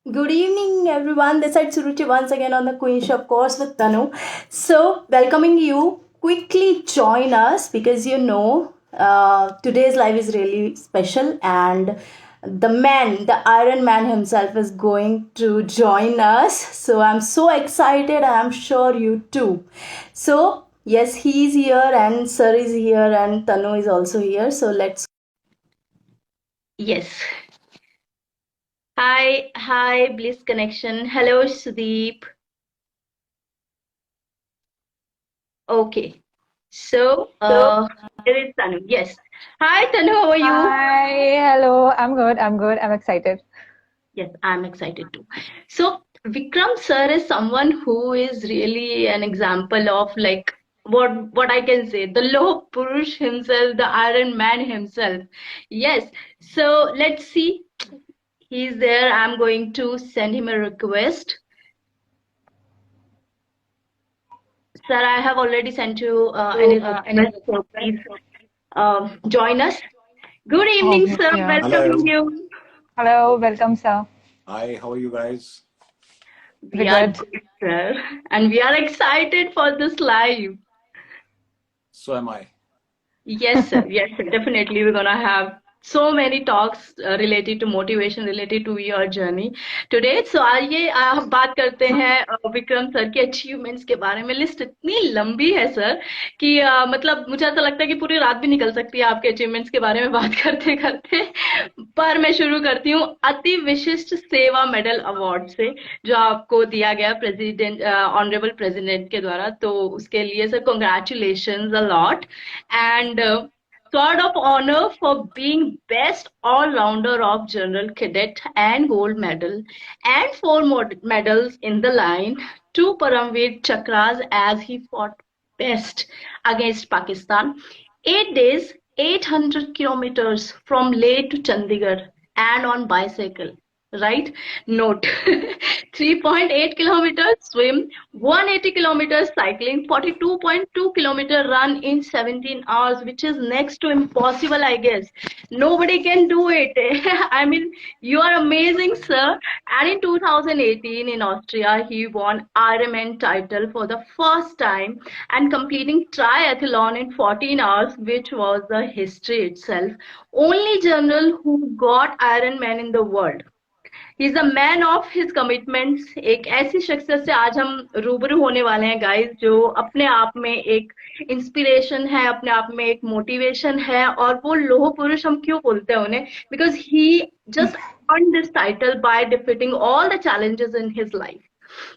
Good evening, everyone. This is Suruchi once again on the Queen Show, of course, with Tanu. So, welcoming you. Quickly join us because today's live is really special, and the Iron Man himself, is going to join us. So, I'm so excited. I'm sure you too. So, yes, he's here, and Sir is here, and Tanu is also here. So, let's. Yes. Hi, Bliss Connection. Hello, Sudeep. Okay. So, here is Tanu. Yes. Hi, Tanu. How are you? Hi, hello. I'm good. I'm good. I'm excited. Yes, I'm excited too. So, Vikram sir is someone who is really an example of like what I can say, the Loh Purush himself, the Iron Man himself. Yes. So let's see. He's there. I'm going to send him a request. Sir, I have already sent you any request, so please join us. Good evening, Oh, sir. yeah. Welcoming Hello. you. Hello, welcome, sir. Hi, how are you guys? We're We are good. good, sir, and we are excited for this live. So am I. Yes, sir. Yes, sir. Definitely, we're gonna have so many talks related to motivation, related to your journey today. So आइए हम बात करते हैं Vikram sir के achievements के बारे में. List इतनी लंबी है सर कि मतलब मुझे ऐसा लगता है कि पूरी रात भी निकल सकती है आपके अचीवमेंट्स के बारे में बात करते करते. पर मैं शुरू करती हूँ अति विशिष्ट सेवा मेडल अवार्ड से, जो आपको दिया गया प्रेसिडेंट ऑनरेबल प्रेसिडेंट के द्वारा. तो उसके लिए sir congratulation a lot. And sword of honor for being best all-rounder of general cadet and gold medal, and four more medals in the line, two paramveer chakras as he fought best against Pakistan. 8 days, 800 kilometers from Leh to Chandigarh, and on bicycle. Right? Note 3.8 kilometers swim, 180 kilometers cycling, 42.2 kilometer run in 17 hours, which is next to impossible, I guess. Nobody can do it. I mean, you are amazing, sir. And in 2018 in Austria, he won Ironman title for the first time and completing triathlon in 14 hours, which was the history itself. Only general who got Ironman in the world. He is a man of his commitments. एक ऐसी शख्सियत से आज हम रूबरू होने वाले हैं गाइस, जो अपने आप में एक इंस्पिरेशन है, अपने आप में एक मोटिवेशन है. और वो लोह पुरुष हम क्यों बोलते हैं उन्हें? Because he just earned this title by defeating all the challenges in his life.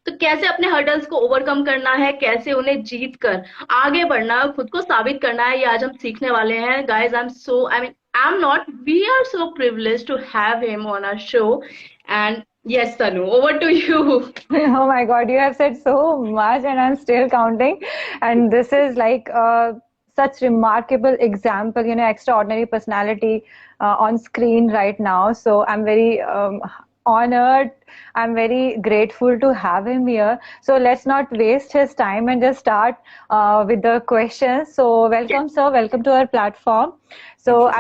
तो कैसे अपने हर्डल्स को ओवरकम करना है, कैसे उन्हें जीत कर आगे बढ़ना है, खुद को साबित करना है, ये आज हम सीखने वाले हैं guys. I am not we are so privilege to have him on our show. And yes, Tanu, over to you. Oh my God, you have said so much, and I'm still counting. And this is like such remarkable example, extraordinary personality on screen right now. So I'm very honored. I'm very grateful to have him here. So let's not waste his time and just start with the questions. So Yes. welcome, sir. Welcome to our platform. Thank So you.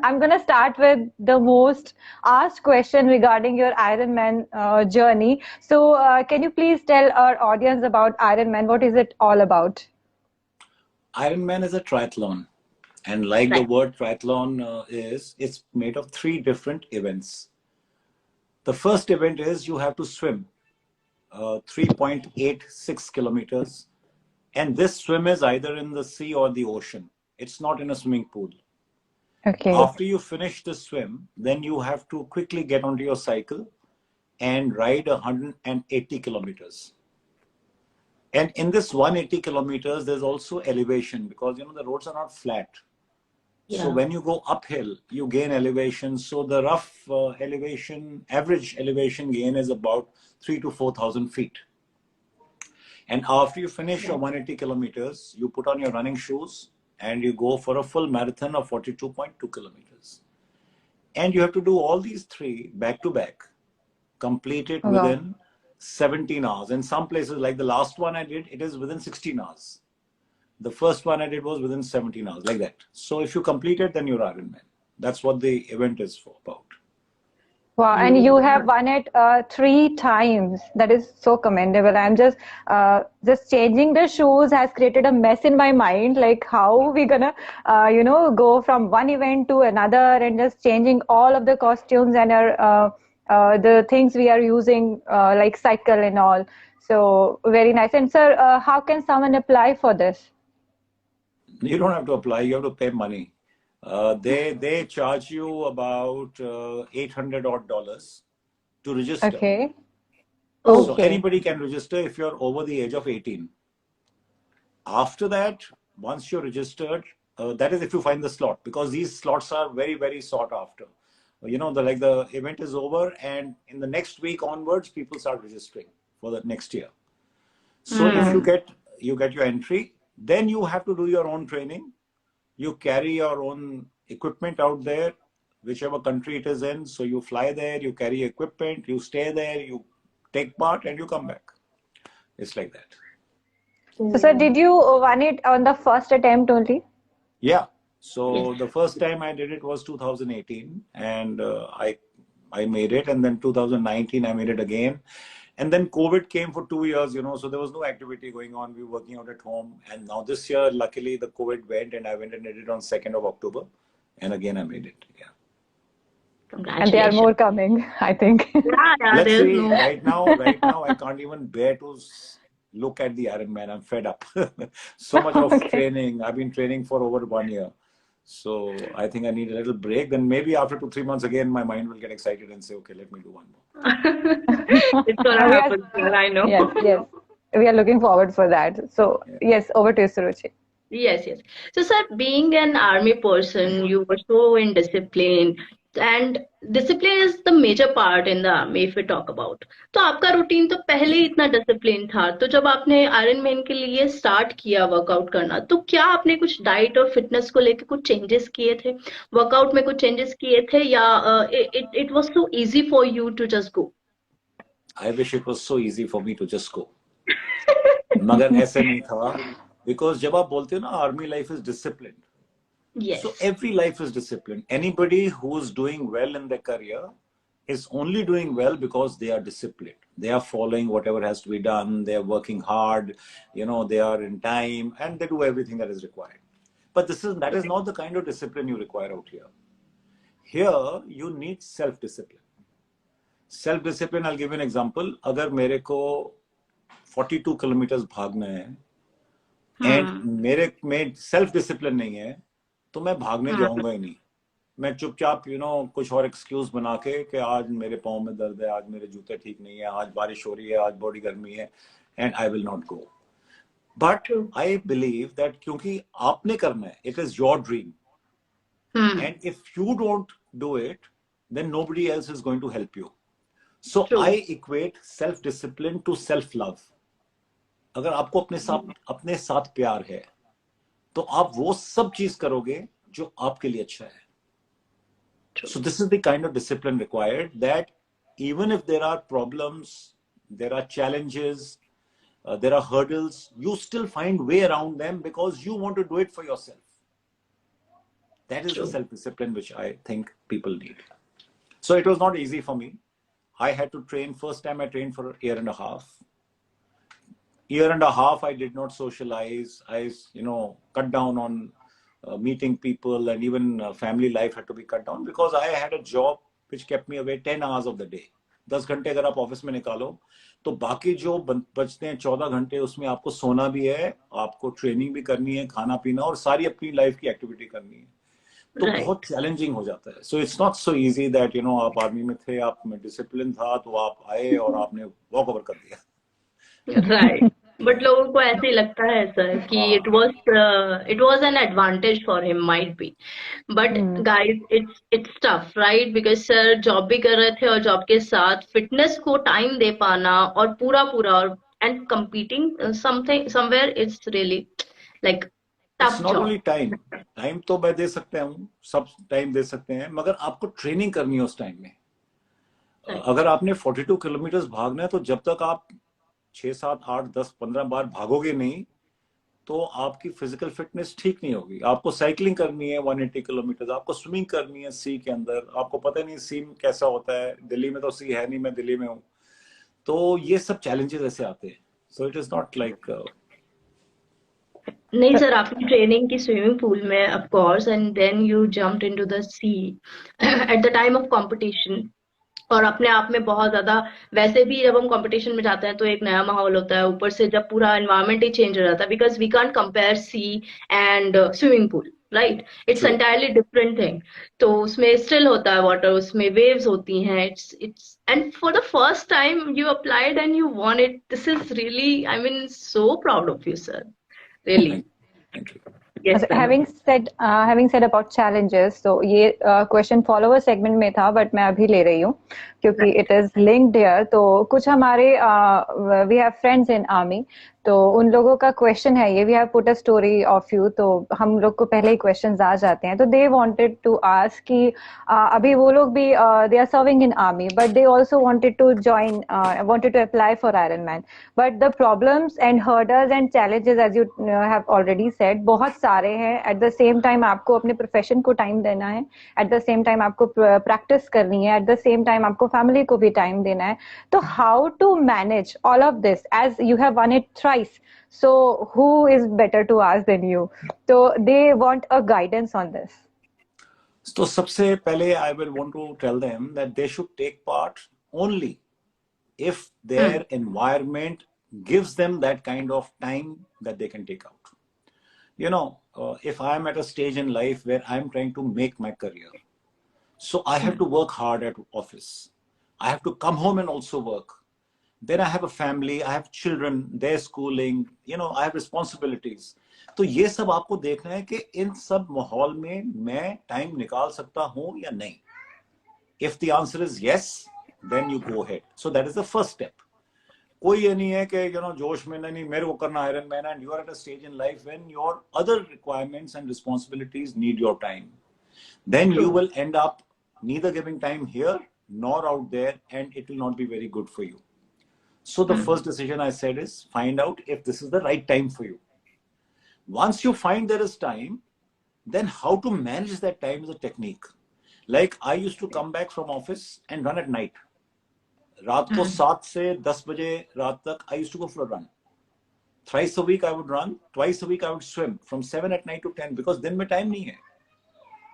I'm gonna start with the most asked question regarding your Ironman journey. So, can you please tell our audience about Ironman? What is it all about? Ironman is a triathlon. And like the Right. word triathlon it's made of three different events. The first event is you have to swim 3.86 kilometers. And this swim is either in the sea or the ocean. It's not in a swimming pool. Okay. After you finish the swim, then you have to quickly get onto your cycle and ride 180 kilometers. And in this 180 kilometers, there's also elevation because the roads are not flat. So Yeah. when you go uphill, you gain elevation. So the rough elevation, average elevation gain is about 3 to 4,000 feet. And after you finish your Right. 180 kilometers, you put on your running shoes and you go for a full marathon of 42.2 kilometers. And you have to do all these three back to back, complete it Wow. within 17 hours. In some places, like the last one I did, it is within 16 hours. The first one I did was within 17 hours, like that. So if you complete it, then you're Ironman. That's what the event is for about. Wow, and you have won it 3 times. That is so commendable. I'm just changing the shoes has created a mess in my mind. Like how we gonna, go from one event to another and just changing all of the costumes and the things we are using, like cycle and all. So very nice. And sir, how can someone apply for this? You don't have to apply, you have to pay money. They charge you about 800 odd dollars to register. Okay. So Okay. anybody can register if you're over the age of 18. After that, once you're registered, that is if you find the slot, because these slots are very, very sought after. The event is over, and in the next week onwards, people start registering for the next year. So if you get your entry, then you have to do your own training. You carry your own equipment out there, whichever country it is in. So you fly there, you carry equipment, you stay there, you take part, and you come back. It's like that. So sir, did you won it on the first attempt only? Yeah. So the first time I did it was 2018, and I made it, and then 2019 I made it again. And then COVID came for 2 years, so there was no activity going on. We were working out at home. And now this year, luckily, the COVID went, and I went and did it on 2nd of October. And again, I made it. Yeah. And there are more coming, I think. Let's see. Right now, I can't even bear to look at the Ironman. I'm fed up. So much of training. I've been training for over 1 year. So I think I need a little break. Then maybe after 2-3 months again, my mind will get excited and say, okay, let me do one more. It's gonna happen, I know. Yes. We are looking forward for that. So yes, over to you, Suruchi. Yes. So, sir, being an army person, you were so in discipline, and discipline is the major part in the army if we talk about. तो आपका routine तो पहले ही इतना discipline था, तो जब आपने iron man के लिए स्टार्ट किया वर्कआउट करना, तो क्या आपने कुछ डाइट और फिटनेस को लेकर कुछ चेंजेस किए थे, वर्कआउट में कुछ चेंजेस किए थे, या it was so easy for you to just go? I wish it was so easy for me to just go. मगर ऐसे नहीं था. Because जब आप बोलते हो ना, army life is disciplined. Yes. So every life is disciplined. Anybody who's doing well in their career is only doing well because they are disciplined. They are following whatever has to be done. They are working hard. They are in time, and they do everything that is required. But that is not the kind of discipline you require out here. Here, you need self-discipline. Self-discipline, I'll give you an example. अगर मेरे को 42 kilometers भागना है, and मेरे में self-discipline नहीं है, तो मैं भागने जाऊंगा ही नहीं. मैं चुपचाप कुछ और एक्सक्यूज बना के कि आज मेरे पाँव में दर्द है, आज मेरे जूते ठीक नहीं है, आज बारिश हो रही है, आज बॉडी गर्मी है, and I will not go. But I believe that क्योंकि आपने करना है, it is your dream, and if you don't do it, then nobody else is going to help you. So I equate self discipline to self love. अगर आपको अपने साथ प्यार है, तो आप वो सब चीज करोगे जो आपके लिए अच्छा है. So this is the kind of discipline required, that even if there are problems, there are challenges, there are hurdles, you still find way around them because you want to do it for yourself. That is the self-discipline which I think people need. So it was not easy for me. I had to train. First time I trained for a year and a half. Year and a half I did not socialize. I cut down on meeting people, and even family life had to be cut down because I had a job which kept me away 10 hours of the day. 10 घंटे अगर आप office में निकालो, तो बाकी जो बचते हैं 14 घंटे, उसमें आपको सोना भी है, आपको ट्रेनिंग भी करनी है, खाना पीना और सारी अपनी लाइफ की एक्टिविटी करनी है. तो बहुत चैलेंजिंग हो जाता है. So it's not so easy that आप आर्मी में थे, आप में डिसिप्लिन था, तो आप आए और आपने वॉक ओवर कर दिया. राइट. बट लोगों को ऐसे ही लगता है सर कि it was an advantage for him, might be, but guys it's tough, right? Because sir job भी कर रहे थे और जॉब के साथ फिटनेस को टाइम दे पाना और पूरा और and competing somewhere, it's really like tough not job. Only time तो मैं दे सकते हूँ, सब टाइम दे सकते हैं, मगर आपको ट्रेनिंग करनी है उस टाइम में. अगर आपने 42 किलोमीटर भागना है, तो जब तक आप 6, 7, 8, 10, 15 बार भागोगे नहीं, तो आपकी फिजिकल फिटनेस ठीक नहीं होगी। आपको साइकिलिंग करनी है 180 किलोमीटर, आपको स्विमिंग करनी है सी के अंदर, आपको पता नहीं सी कैसा होता है, दिल्ली में तो सी है नहीं, मैं दिल्ली में हूँ, तो ये सब चैलेंजेस ऐसे आते हैं। So it is not like नहीं सर, आपने ट्रेनिंग की स्विमिंग पूल में of course, and then you jumped into the sea at the time of competition, और अपने आप में बहुत ज्यादा, वैसे भी जब हम कंपटीशन में जाते हैं तो एक नया माहौल होता है, ऊपर से जब पूरा एनवायरनमेंट ही चेंज हो जाता है, because we can't compare sea and swimming pool, right? It's true. Entirely different thing. तो उसमें स्टिल होता है वाटर, उसमें वेव्स होती हैं, it's and for the first time you applied and you won it, this is really, I mean, so proud of you sir, really. Thank you. Yes sir. having said about challenges, so ये question follower segment में था, but मैं अभी ले रही हूँ क्योंकि it is linked here. तो कुछ हमारे we have friends in army, तो उन लोगों का question है ये, we have put a story of you, तो हम लोग को पहले ही questions आ जाते हैं, तो they wanted to ask कि अभी वो लोग भी they are serving in army, but they also wanted to join, wanted to apply for Ironman, but the problems and hurdles and challenges, as you have already said, बहुत सारे हैं. At the same time आपको अपने profession को time देना है, at the same time आपको practice करनी है, at the same time आपको family को भी time देना है. तो how to manage all of this, as you have won it thrice, so who is better to ask than you? So they want a guidance on this. तो सबसे पहले I will want to tell them that they should take part only if their environment gives them that kind of time that they can take out. You know, if I am at a stage in life where I am trying to make my career, so I have to work hard at office. I have to come home and also work. Then I have a family, I have children, their schooling, you know, I have responsibilities. तो ये सब आपको देखना है कि इन सब माहौल में मैं टाइम निकाल सकता हूँ या नहीं. If the answer is yes, then you go ahead. So that is the first step. कोई ये नहीं है कि you know जोश में नहीं मेरे को करना iron man, and you are at a stage in life when your other requirements and responsibilities need your time. Then you will end up neither giving time here nor out there, and it will not be very good for you. So the first decision I said is find out if this is the right time for you. Once you find there is time, then how to manage that time is a technique. Like I used to come back from office and run at night. रात को 7 से 10 बजे रात तक I used to go for a run. Thrice a week I would run, twice a week I would swim from 7 at night to 10 because दिन में time नहीं है.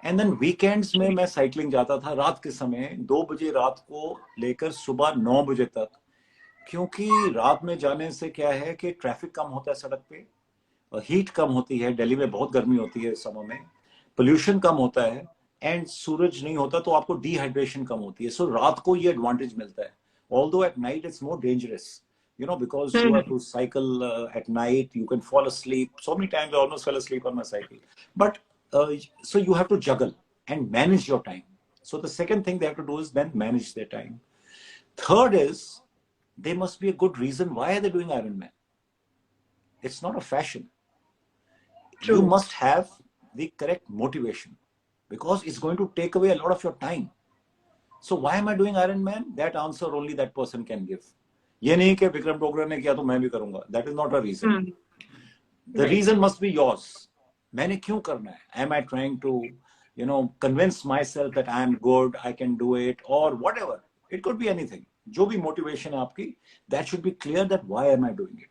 And then weekends में मैं cycling जाता था रात के समय 2 बजे रात को लेकर सुबह 9 बजे तक, क्योंकि रात में जाने से क्या है कि ट्रैफिक कम होता है सड़क पे, हीट कम होती है, दिल्ली में बहुत गर्मी होती है समय में, पोल्यूशन कम होता है, एंड सूरज नहीं होता तो आपको डिहाइड्रेशन कम होती है. सो रात को ये एडवांटेज मिलता है. Although at night it's more dangerous, you know, because you have to cycle at night, you can fall asleep. So many times I almost fell asleep on my cycle. But so you have to juggle and manage your time. So the second thing they have to do is then manage their time. Third is there must be a good reason why they're doing Ironman. It's not a fashion. True. You must have the correct motivation because it's going to take away a lot of your time. So why am I doing Ironman? That answer only that person can give. ये नहीं कि विक्रम डोगरा ने किया तो मैं भी करूंगा. That is not a reason. The reason must be yours. मैंने क्यों करना है? Am I trying to, you know, convince myself that I am good, I can do it, or whatever? It could be anything. जो भी motivation है आपकी, that should be clear that why am I doing it?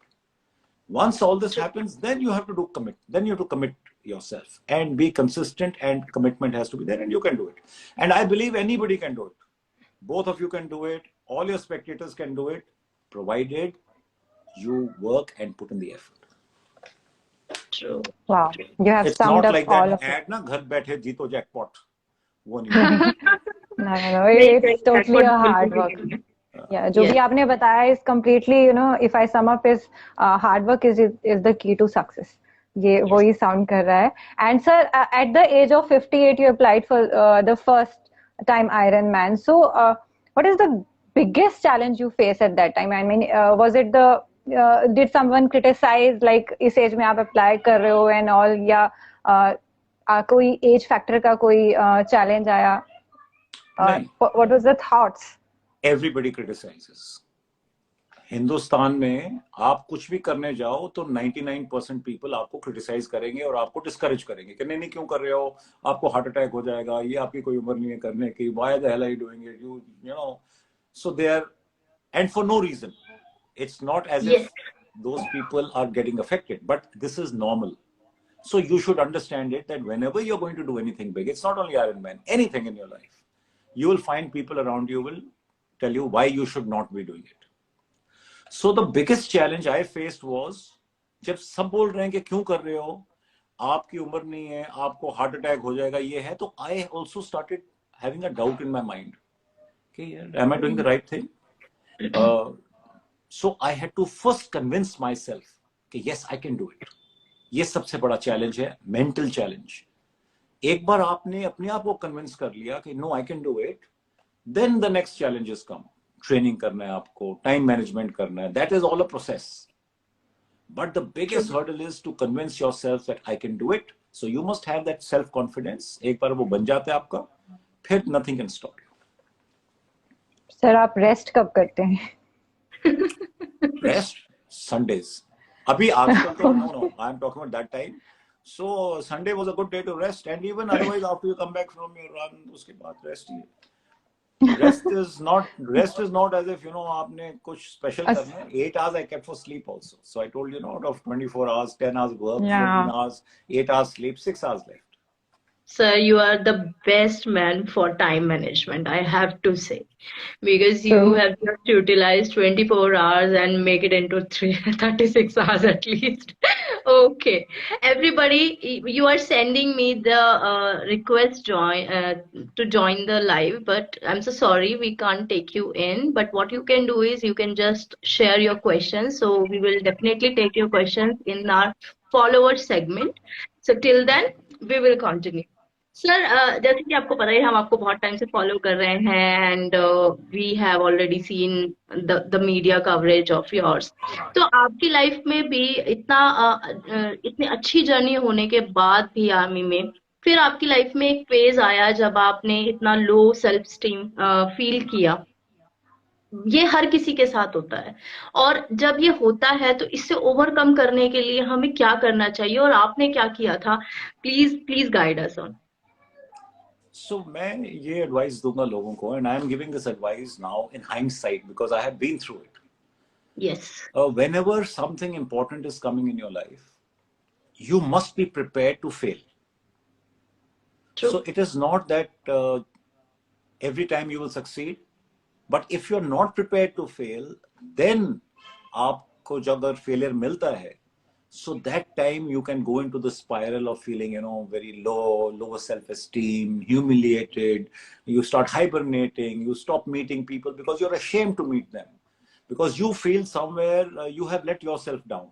Once all this happens, then you have to do commit. Then you have to commit yourself and be consistent, and commitment has to be there, and you can do it. And I believe anybody can do it. Both of you can do it. All your spectators can do it, provided you work and put in the effort. True. Wow, you have It's summed not up like all that of it. ad ना घर बैठे जीतो jackpot. वो नहीं. No, it's totally a hard work. Yeah, जो भी आपने बताया is completely, you know, if I sum up, is hard work is the key to success. ये वही sound कर रहा है. And sir, at the age of 58, you applied for the first time Ironman. So, what is the biggest challenge you faced at that time? I mean, was it the did someone criticize like इस age में आप apply कर रहे हो and all, या कोई age factor का कोई challenge आया? What was the thoughts? Everybody criticizes. Hindustan में आप कुछ भी करने जाओ तो 99% पीपल आपको क्रिटिसाइज करेंगे और आपको डिस्करेज करेंगे कि नहीं नहीं क्यों कर रहे हो, आपको हार्ट अटैक हो जाएगा, ये आपकी कोई उम्र नहीं है करने की, why the hell are you doing it, you know. So they are, and for no reason. It's not as if Yes. those people are getting affected, but this is normal. So you should understand it that whenever you're going to do anything big, it's not only Ironman, anything in your life, you will find people around you will tell you why you should not be doing it. So the biggest challenge I faced was, जब सब बोल रहे हैं कि क्यों कर रहे हो, आपकी उम्र नहीं है, आपको हार्ट अटैक हो जाएगा, ये है, तो I also started having a doubt in my mind. Okay, am I doing the right thing? So I had to first convince myself कि yes, I can do it. ये सबसे बड़ा चैलेंज है, मेंटल चैलेंज. एक बार आपने अपने आप को कन्विंस कर लिया कि no I can do it, then the next challenges come. Training करना है आपको, टाइम मैनेजमेंट करना है, that is all a process. But the biggest hurdle is to convince yourself that I can do it. So you must have that self confidence. एक बार वो बन जाता है आपका, फिर nothing can stop you. Sir आप रेस्ट कब करते हैं? Rest Sundays. अभी आजकल तो no, I'm talking about that time. So Sunday was a good day to rest, and even otherwise after you come back from your run, उसके बाद rest ही है. Rest is not as if आपने कुछ special करना है. 8 hours I kept for sleep also. So I told you, out of 24 hours, 10 hours work, 14 hours, 8 hours sleep, 6 hours left. Sir, you are the best man for time management, I have to say, because you have just utilized 24 hours and make it into 36 hours at least. Okay, everybody, you are sending me the request to join the live, but I'm so sorry we can't take you in. But what you can do is you can just share your questions, so we will definitely take your questions in our follower segment. So till then we will continue. Sir, जैसे कि आपको पता ही, हम आपको बहुत time से follow कर रहे हैं, and we have already seen the media coverage of yours. तो आपकी लाइफ में भी इतनी अच्छी जर्नी होने के बाद भी आर्मी में, फिर आपकी लाइफ में एक फेज आया जब आपने इतना लो सेल्फ स्टीम फील किया. ये हर किसी के साथ होता है, और जब ये होता है तो इससे ओवरकम करने के लिए हमें क्या करना चाहिए, और आपने क्या किया था? Please please guide us on. So मैं ये एडवाइस दूंगा लोगों को, and I am giving this advice now in hindsight because I have been through it. Yes. Whenever something important is coming in your life, you must be prepared to fail. True. So it is not that every time you will succeed, but if you're not prepared to fail, then आपको जब अगर failure मिलता है, so that time you can go into the spiral of feeling, very low self-esteem, humiliated. You start hibernating. You stop meeting people because you're ashamed to meet them, because you feel somewhere you have let yourself down.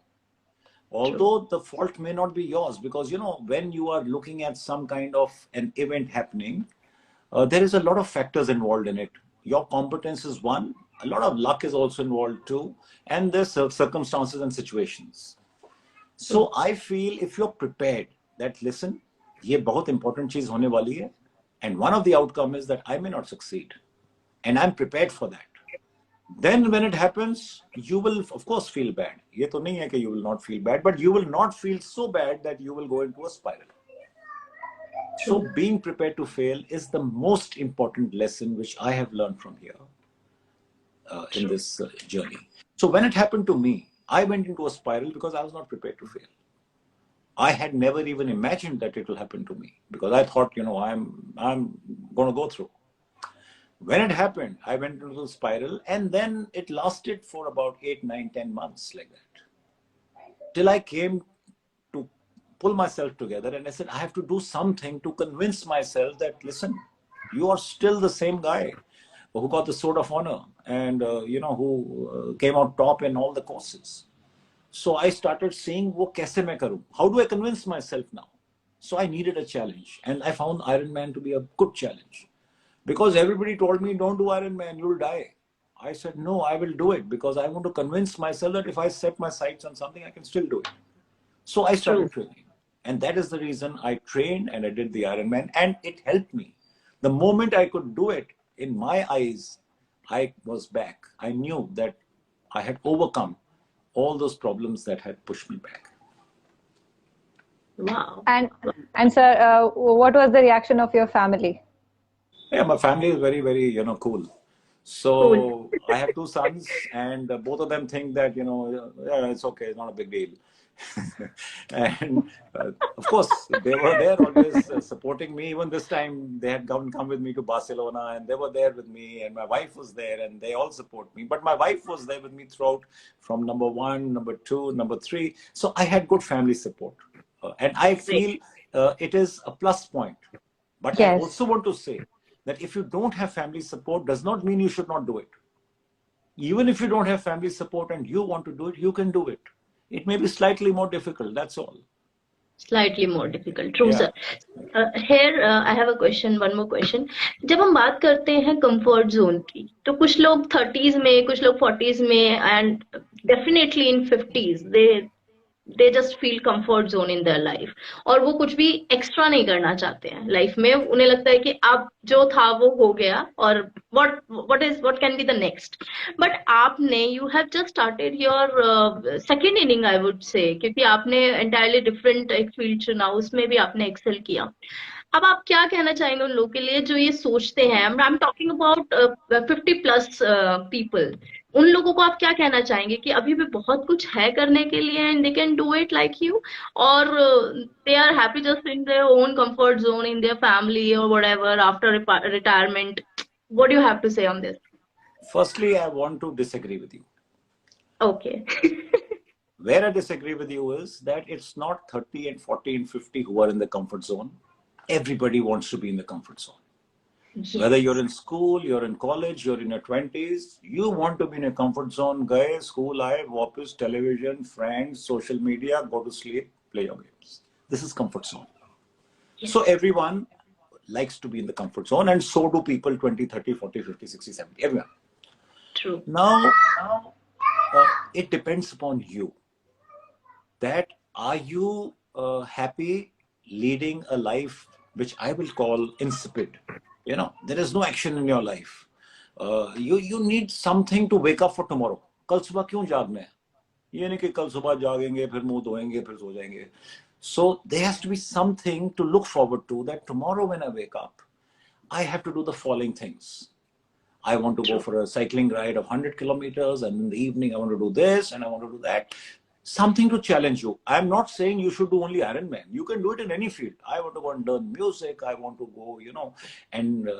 Although the fault may not be yours, because when you are looking at some kind of an event happening, there is a lot of factors involved in it. Your competence is one. A lot of luck is also involved too, and there's circumstances and situations. So I feel if you're prepared that, listen, ये बहुत important चीज होने वाली है, and one of the outcome is that I may not succeed, and I'm prepared for that. Then when it happens, you will of course feel bad. ये तो नहीं है कि you will not feel bad, but you will not feel so bad that you will go into a spiral. So being prepared to fail is the most important lesson which I have learned from here in this journey. So when it happened to me, I went into a spiral because I was not prepared to fail. I had never even imagined that it will happen to me, because I thought, I'm going to go through. When it happened, I went into the spiral, and then it lasted for about 8, 9, 10 months like that. Till I came to pull myself together, and I said, I have to do something to convince myself that, listen, you are still the same guy who got the Sword of Honor, and who came out top in all the courses. So I started saying, wo kaise main karu? How do I convince myself now? So I needed a challenge, and I found Ironman to be a good challenge, because everybody told me, don't do Ironman, you'll die. I said, no, I will do it, because I want to convince myself that if I set my sights on something, I can still do it. So I started training, and that is the reason I trained and I did the Ironman, and it helped me. The moment I could do it, in my eyes, I was back. I knew that I had overcome all those problems that had pushed me back. Wow. And sir, what was the reaction of your family? Yeah, my family is very, very, cool. Cool. So I have two sons, and both of them think that, yeah, it's okay, it's not a big deal. And of course, they were there always supporting me. Even this time, they had come with me to Barcelona, and they were there with me, and my wife was there, and they all support me. But my wife was there with me throughout, from number 1, number 2, number 3. So I had good family support. And I Great. feel it is a plus point. But I Yes. also want to say that if you don't have family support, does not mean you should not do it. Even if you don't have family support and you want to do it, you can do it. It may be slightly more difficult, that's all. Slightly more difficult. True, Yeah. sir. Here, I have a question, one more question. जब हम बात करते हैं comfort zone की, तो कुछ लोग 30s में, कुछ लोग 40s में, and definitely in 50s, they just feel comfort zone in their life, और वो कुछ भी एक्स्ट्रा नहीं करना चाहते हैं लाइफ में. उन्हें लगता है कि अब जो था वो हो गया, और what can be the next. But आपने you have just started your second inning, I would say, क्योंकि आपने entirely different एक फील्ड चुना, उसमें भी आपने एक्सेल किया. अब आप क्या कहना चाहेंगे उन लोगों के लिए जो ये सोचते हैं, I am talking about 50+ people, उन लोगों को आप क्या कहना चाहेंगे कि अभी भी बहुत कुछ है करने के लिए and they can do it like you, और they are happy just in their own comfort zone in their family और whatever after retirement. What do you have to say on this? Firstly, I want to disagree with you. Okay. Where I disagree with you is that it's not 30 and 40 and 50 who are in the comfort zone. Everybody wants to be in the comfort zone. Yes. Whether you're in school, you're in college, you're in your 20s, you want to be in a comfort zone. Guys, school life, office, television, friends, social media, go to sleep, play your games. This is comfort zone. Yes. So everyone likes to be in the comfort zone, and so do people 20, 30, 40, 50, 60, 70, everyone. True. Now, it depends upon you. That are you happy leading a life which I will call insipid? There is no action in your life. You need something to wake up for tomorrow. कल सुबह क्यों जागना है? ये नहीं कि कल सुबह जागेंगे फिर मुंह धोएंगे फिर सो जाएंगे. So there has to be something to look forward to, that tomorrow when I wake up, I have to do the following things. I want to go for a cycling ride of 100 kilometers, and in the evening I want to do this and I want to do that. Something to challenge you. I'm not saying you should do only Ironman. You can do it in any field. I want to go and learn music. I want to go, and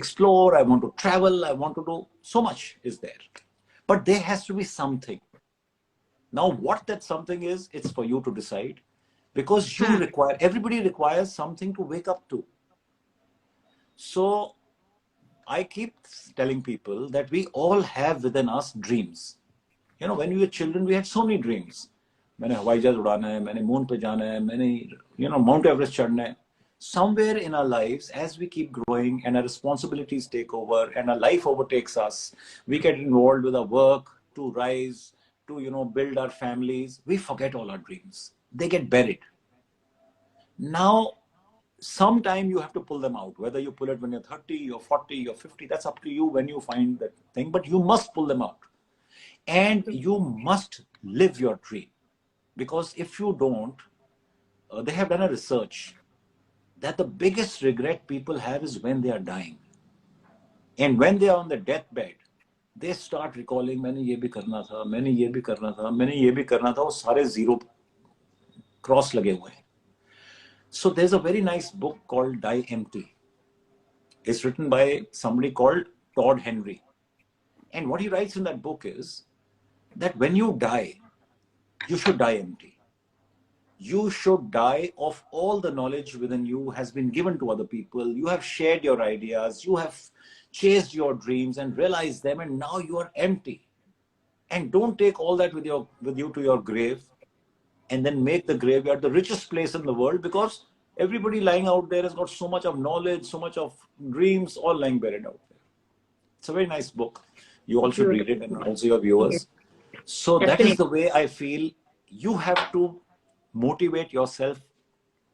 explore. I want to travel. I want to do so much is there. But there has to be something. Now, what that something is, it's for you to decide, because everybody requires something to wake up to. So I keep telling people that we all have within us dreams. When we were children, we had so many dreams. मैंने हवाई जहाज उड़ाना है, मैंने moon पे जाना है, मैंने Mount Everest चढ़ना है. Somewhere in our lives, as we keep growing and our responsibilities take over and our life overtakes us, we get involved with our work to rise, to build our families. We forget all our dreams. They get buried. Now, sometime you have to pull them out. Whether you pull it when you're 30 or 40 or 50, that's up to you when you find that thing. But you must pull them out. And you must live your dream. Because if you don't, they have done a research that the biggest regret people have is when they are dying. And when they are on the deathbed, they start recalling, मैंने ये भी करना था, मैंने ये भी करना था, मैंने ये भी करना था, वो सारे zero cross लगे हुए हैं. So there's a very nice book called Die Empty. It's written by somebody called Todd Henry. And what he writes in that book is that when you die, you should die empty. You should die of all the knowledge within you has been given to other people. You have shared your ideas, you have chased your dreams and realized them, and now you are empty. And don't take all that with you to your grave and then make the graveyard the richest place in the world, because everybody lying out there has got so much of knowledge, so much of dreams, all lying buried out there. It's a very nice book. You all should read it, and also your viewers. So that is the way I feel you have to motivate yourself,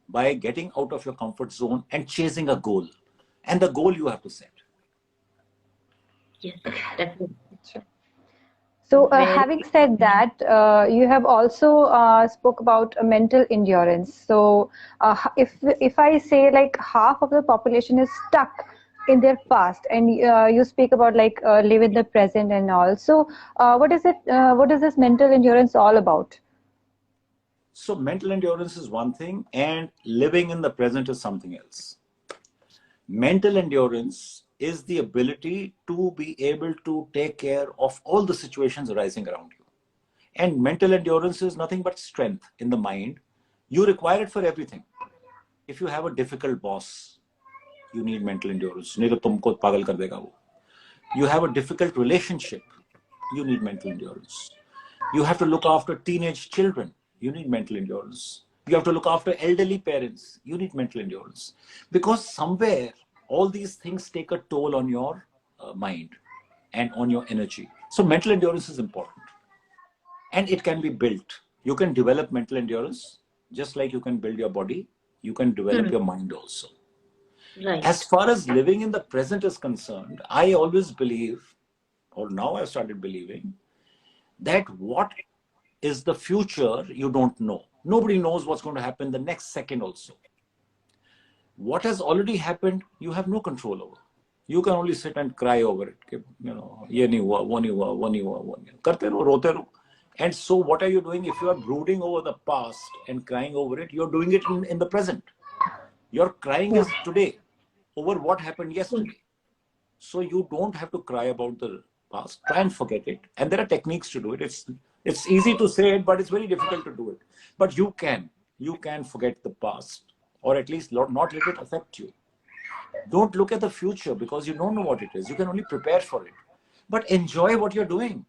by getting out of your comfort zone and chasing a goal. And the goal you have to set. Yes, definitely. So, Very having said that, you have also spoke about mental endurance. So, if I say like half of the population is stuck in their past, and you speak about like live in the present and all. So, what is it? What is this mental endurance all about? So mental endurance is one thing, and living in the present is something else. Mental endurance is the ability to be able to take care of all the situations arising around you. And mental endurance is nothing but strength in the mind. You require it for everything. If you have a difficult boss, you need mental endurance. नहीं तो तुमको पागल कर देगा वो. You have a difficult relationship, you need mental endurance. You have to look after teenage children, you need mental endurance. You have to look after elderly parents, you need mental endurance. Because somewhere, all these things take a toll on your mind and on your energy. So, mental endurance is important. And it can be built. You can develop mental endurance just like you can build your body, you can develop your mind also. right. As far as living in the present is concerned, I always believe, or now I've started believing, that what is the future you don't know. Nobody knows what's going to happen the next second also. What has already happened, you have no control over. You can only sit and cry over it. You know, ये नहीं हुआ, वो नहीं हुआ, वो नहीं हुआ, वो नहीं हुआ. करते रहो, रोते रहो. And so what are you doing? If you are brooding over the past and crying over it, you're doing it in the present. Your crying is today over what happened yesterday. So you don't have to cry about the past. Try and forget it. And there are techniques to do it. It's easy to say it, but it's very difficult to do it. But you can forget the past, or at least not let it affect you. Don't look at the future because you don't know what it is. You can only prepare for it. But enjoy what you're doing.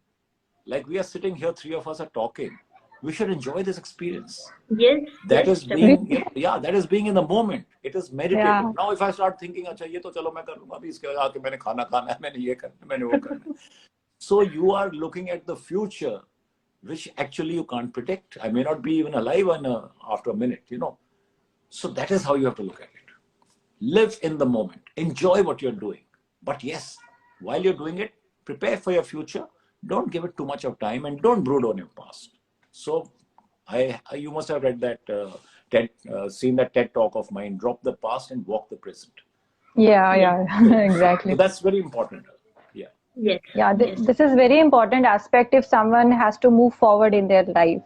Like we are sitting here, three of us are talking. We should enjoy this experience. Yes, That yes, is definitely. being, yeah, that is being in the moment. It is meditative. Yeah. Now, if I start thinking, अच्छा ये तो चलो मैं कर लूँगा अभी इसके बाद आके मैंने खाना खाना है मैंने ये करना है मैंने वो करना है. So you are looking at the future, which actually you can't predict. I may not be even alive after a minute, you know. So that is how you have to look at it. Live in the moment. Enjoy what you're doing. But yes, while you're doing it, prepare for your future. Don't give it too much of time and don't brood on your past. So you must have read that seen that TED talk of mine. Drop the past and walk the present. Yeah, Yes, yeah, So exactly. that's very important. Yeah. yes, Yeah, yes. this is very important aspect if someone has to move forward in their life.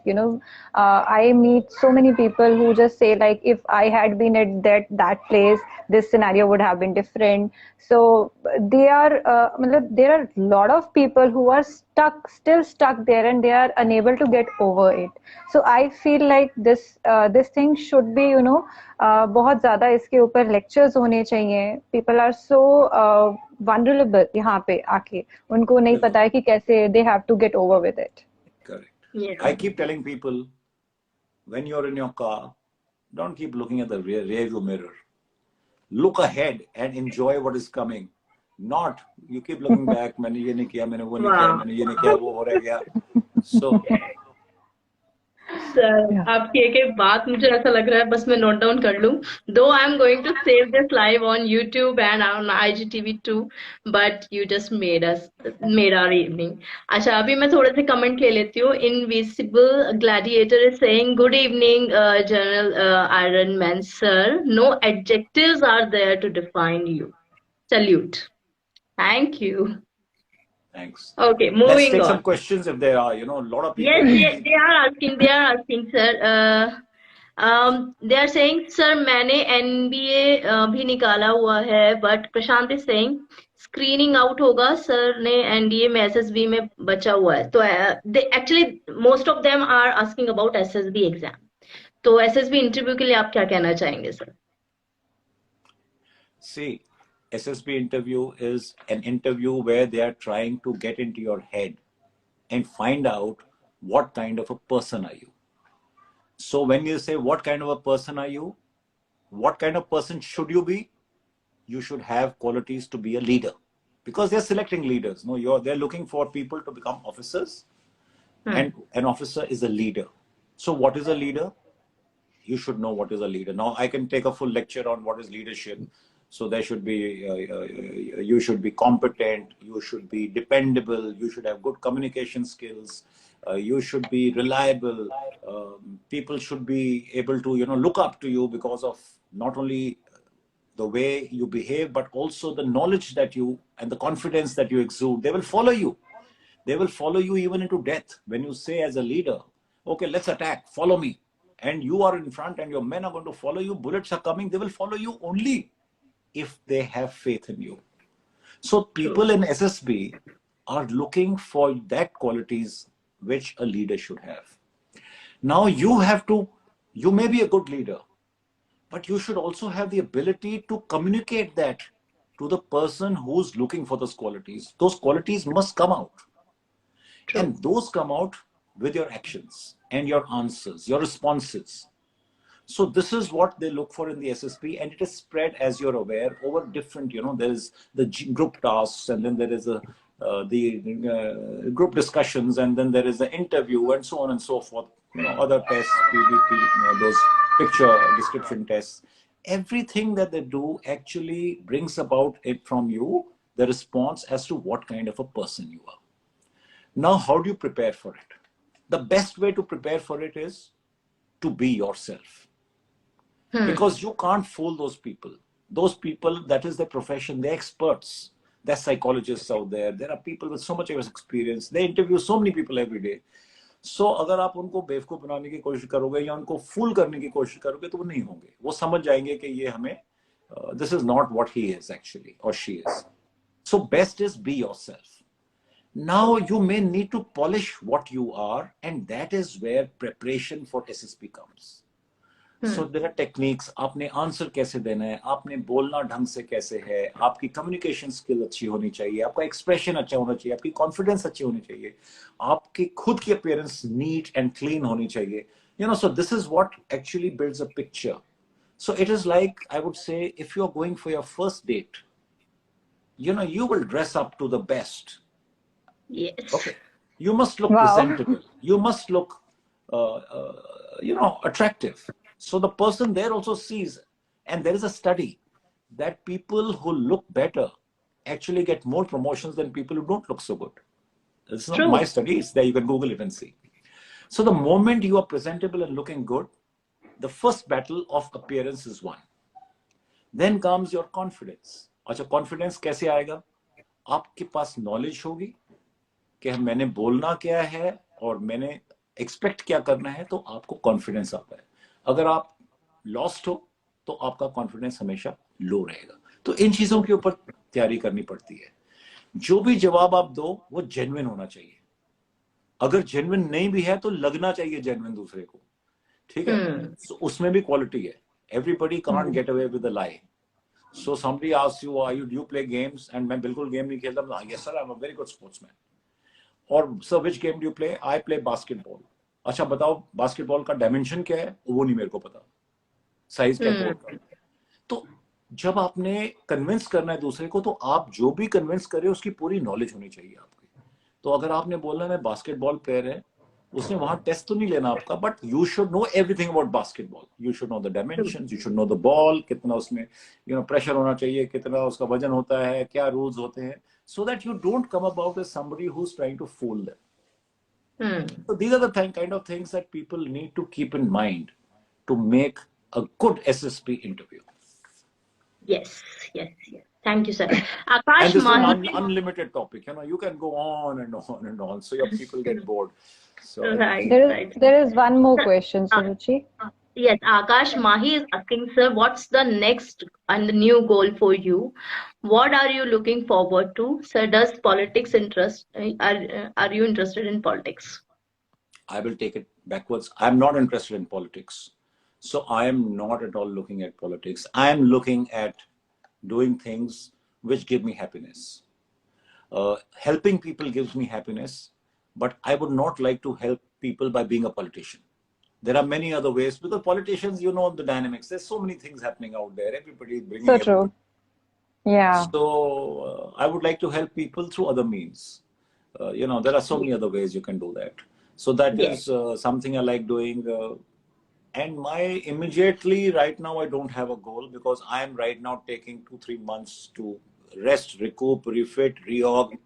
I meet so many people who just say like, if I had been at that place, this scenario would have been different. So there are a lot of people who are still stuck there, and they are unable to get over it. So I feel like this thing should be, बहुत ज्यादा इसके ऊपर lectures होने चाहिए. People are so vulnerable यहाँ पे आके, उनको नहीं पता है कि कैसे they have to get over with it. Correct. Yes. I keep telling people, when you're in your car, don't keep looking at the rear view mirror. Look ahead and enjoy what is coming. Not you keep looking back. मैंने ये नहीं किया, मैंने वो नहीं किया, Wow. मैंने ये नहीं किया, वो हो रह गया. So sir Yeah. आपकी एक एक बात मुझे ऐसा लग रहा है बस मैं नोट डाउन कर लूं दो I am going to save this live on YouTube and on IGTV too but you just made our evening अच्छा अभी मैं थोड़े से कमेंट ले लेती हूँ invisible gladiator is saying good evening general iron man sir no adjectives are there to define you salute thank you thanks. Okay Let's moving take some on questions if there are. You know, a lot of people Yes, have they, been. they are asking. They are asking, sir. They are saying, sir, मैंने NBA भी निकाला हुआ है, but Prashant is saying screening out होगा. Sir ने NDA में SSB में बचा हुआ है. तो they actually most of them are asking about SSB exam. तो SSB interview के लिए आप क्या कहना चाहेंगे, sir? See, SSB interview is an interview where they are trying to get into your head and find out what kind of a person are you. So when you say what kind of a person are you, what kind of person should you be? You should have qualities to be a leader, because they're selecting leaders. No, they're looking for people to become officers, and an officer is a leader. So what is a leader? You should know what is a leader. Now I can take a full lecture on what is leadership, So there should be, you should be competent, you should be dependable, you should have good communication skills, you should be reliable. People should be able to, look up to you because of not only the way you behave, but also the knowledge that you and the confidence that you exude. They will follow you. They will follow you even into death. When you say as a leader, okay, let's attack, follow me. And you are in front and your men are going to follow you. Bullets are coming. They will follow you only if they have faith in you. So people in SSB are looking for that qualities which a leader should have. Now you may be a good leader, but you should also have the ability to communicate that to the person who's looking for those qualities. Those qualities must come out. True. And those come out with your actions and your answers, your responses. So this is what they look for in the SSP, and it is spread, as you're aware, over different, there is the group tasks, and then there is the group discussions, and then there is the interview, and so on and so forth. Other tests, PDP, those picture description tests. Everything that they do actually brings about it from you, the response as to what kind of a person you are. Now, how do you prepare for it? The best way to prepare for it is to be yourself. Because you can't fool those people. Those people, that is their profession, they're experts. They're psychologists out there. There are people with so much experience. They interview so many people every day. So अगर आप उनको बेवकूफ बनाने की कोशिश करोगे या उनको फूल करने की कोशिश करोगे तो वो नहीं होंगे. वो समझ जाएंगे कि ये हमें this is not what he is actually or she is. So best is be yourself. Now you may need to polish what you are, and that is where preparation for SSP comes. So there are techniques. आपने answer कैसे देना है, आपने बोलना ढंग से कैसे है, आपकी कम्युनिकेशन स्किल अच्छी होनी चाहिए, आपका एक्सप्रेशन अच्छा होना चाहिए, आपकी कॉन्फिडेंस अच्छी होनी चाहिए, आपकी खुद की अपीयरेंस नीट एंड क्लीन होनी चाहिए. So this is what actually builds a picture. So it is like, I would say, if you're going for your first date, you will dress up to the best. Yes. Okay. You must look presentable. You must look, attractive. So the person there also sees, and there is a study that people who look better actually get more promotions than people who don't look so good. It's not my study, it's there, you can Google it and see. So the moment you are presentable and looking good, the first battle of appearance is won. Then comes your confidence. अच्छा, confidence कैसे आएगा? आपके पास knowledge होगी कि मैंने बोलना क्या है और मैंने expect क्या करना है, तो आपको confidence आता है. अगर आप लॉस्ट हो तो आपका कॉन्फिडेंस हमेशा लो रहेगा. तो इन चीजों के ऊपर तैयारी करनी पड़ती है. जो भी जवाब आप दो वो जेन्युइन होना चाहिए. अगर जेन्युइन नहीं भी है तो लगना चाहिए जेन्युइन दूसरे को. ठीक है. So, उसमें भी क्वालिटी है. Everybody can't get away with a lie. So somebody asks you, do you play games? And मैं बिल्कुल गेम नहीं खेलता. Yes sir, I am a very good sportsman. और sir, which game do you play? I play basketball. अच्छा बताओ, basketball का dimension क्या है? वो नहीं मेरे को पता. साइज क्या है? तो जब आपने कन्विंस करना है दूसरे को, तो आप जो भी कन्विंस करें उसकी पूरी नॉलेज होनी चाहिए आपकी. तो अगर आपने बोलना है बास्केटबॉल प्लेयर है, उसने वहां टेस्ट तो नहीं लेना आपका, but you should know everything about basketball. You should know the dimensions, you should know the ball, कितना उसमें प्रेशर होना चाहिए, कितना उसका वजन होता है, क्या रूल्स होते हैं, so that you don't come about as somebody who's trying to fool them. So these are the kind of things that people need to keep in mind to make a good SSP interview. Yes. Thank you, sir. And Akash this is an Mahi. unlimited topic. You can go on and on and on, so your people get bored. So there is one more question, Suruchi. Yes, Akash Mahi is asking, sir, what's the next and the new goal for you? What are you looking forward to? Sir, does politics interest? Are you interested in politics? I will take it backwards. I'm not interested in politics. So I am not at all looking at politics. I am looking at doing things which give me happiness. Helping people gives me happiness, but I would not like to help people by being a politician. There are many other ways, because politicians, the dynamics. There's so many things happening out there. Everybody is bringing. So true. Yeah. So I would like to help people through other means. There are so many other ways you can do that. So that is something I like doing. And immediately right now, I don't have a goal because I am right now taking 2-3 months to rest, recoup, refit, reorg,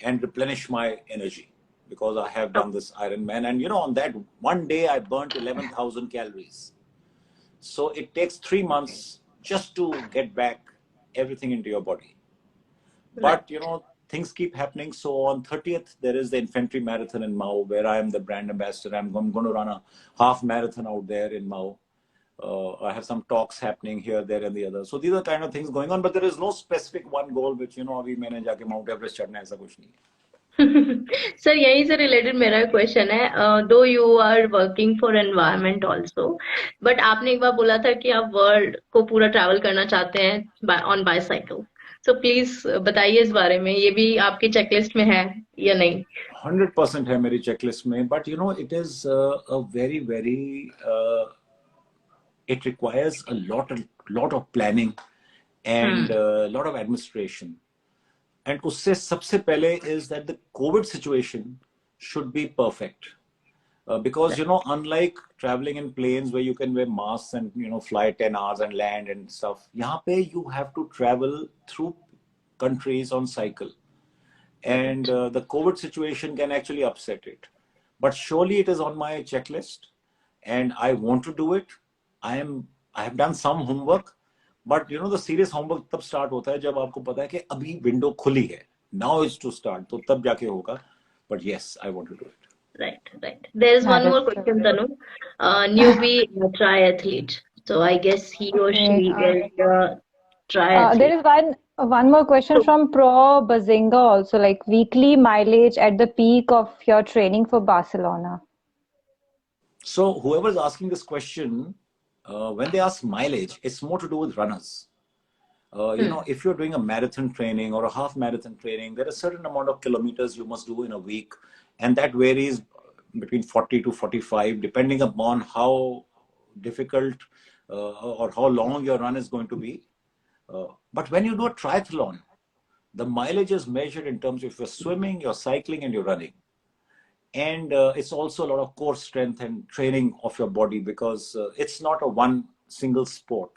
and replenish my energy because I have done this Ironman. And on that one day, I burnt 11,000 calories. So it takes 3 months just to get back everything into your body. Right. But things keep happening. So on 30th, there is the infantry marathon in Mao where I am the brand ambassador. I'm going to run a half marathon out there in Mao. I have some talks happening here, there, and the other. So these are kind of things going on, but there is no specific one goal which अभी मैंने जाके Mount Everest चढ़ना है, ऐसा कुछ नहीं है. Sir यहीं से रिलेटेड मेरा क्वेश्चन है, though you are working for environment also, but आपने एक बार बोला था कि आप वर्ल्ड को पूरा ट्रैवल करना चाहते हैं ऑन बाईसाइकिल. सो प्लीज बताइए इस बारे में, ये भी आपकी चेकलिस्ट में है या नहीं? 100% है मेरी चेकलिस्ट में, but it is a very very it requires a lot of planning and a lot of administration. And उससे सबसे पहले is that the COVID situation should be perfect. Because unlike traveling in planes where you can wear masks and fly 10 hours and land and stuff, यहाँ पे you have to travel through countries on cycle, and the COVID situation can actually upset it. But surely it is on my checklist, and I want to do it. I have done some homework, but the serious homework तब start होता है जब आपको पता है कि अभी window खुली है. Now is to start. तो तब जाके होगा. But yes, I want to do it. Right. There is one more question, Tanu. Newbie triathlete. So I guess he or she is a triathlete. There is one more question from Pro Bazinga also, like weekly mileage at the peak of your training for Barcelona. So whoever is asking this question, when they ask mileage, it's more to do with runners. If you're doing a marathon training or a half marathon training, there are a certain amount of kilometers you must do in a week, and that varies between 40 to 45, depending upon how difficult or how long your run is going to be. But when you do a triathlon, the mileage is measured in terms of your swimming, your cycling, and your running. And it's also a lot of core strength and training of your body because it's not a one single sport.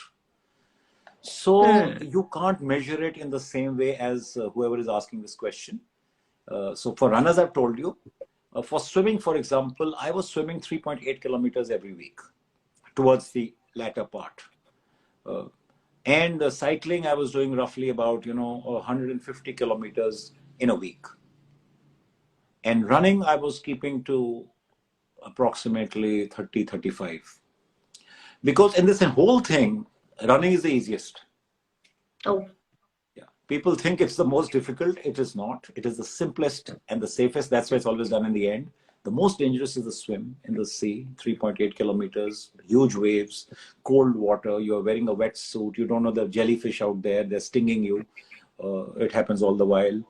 So you can't measure it in the same way as whoever is asking this question. So for runners, I've told you. For swimming, for example, I was swimming 3.8 kilometers every week towards the latter part. And cycling, I was doing roughly about 150 kilometers in a week. And running, I was keeping to approximately 30-35. Because in this whole thing, running is the easiest. Oh. Yeah. People think it's the most difficult. It is not. It is the simplest and the safest. That's why it's always done in the end. The most dangerous is the swim in the sea, 3.8 kilometers, huge waves, cold water. You're wearing a wetsuit. You don't know the jellyfish out there. They're stinging you. It happens all the while.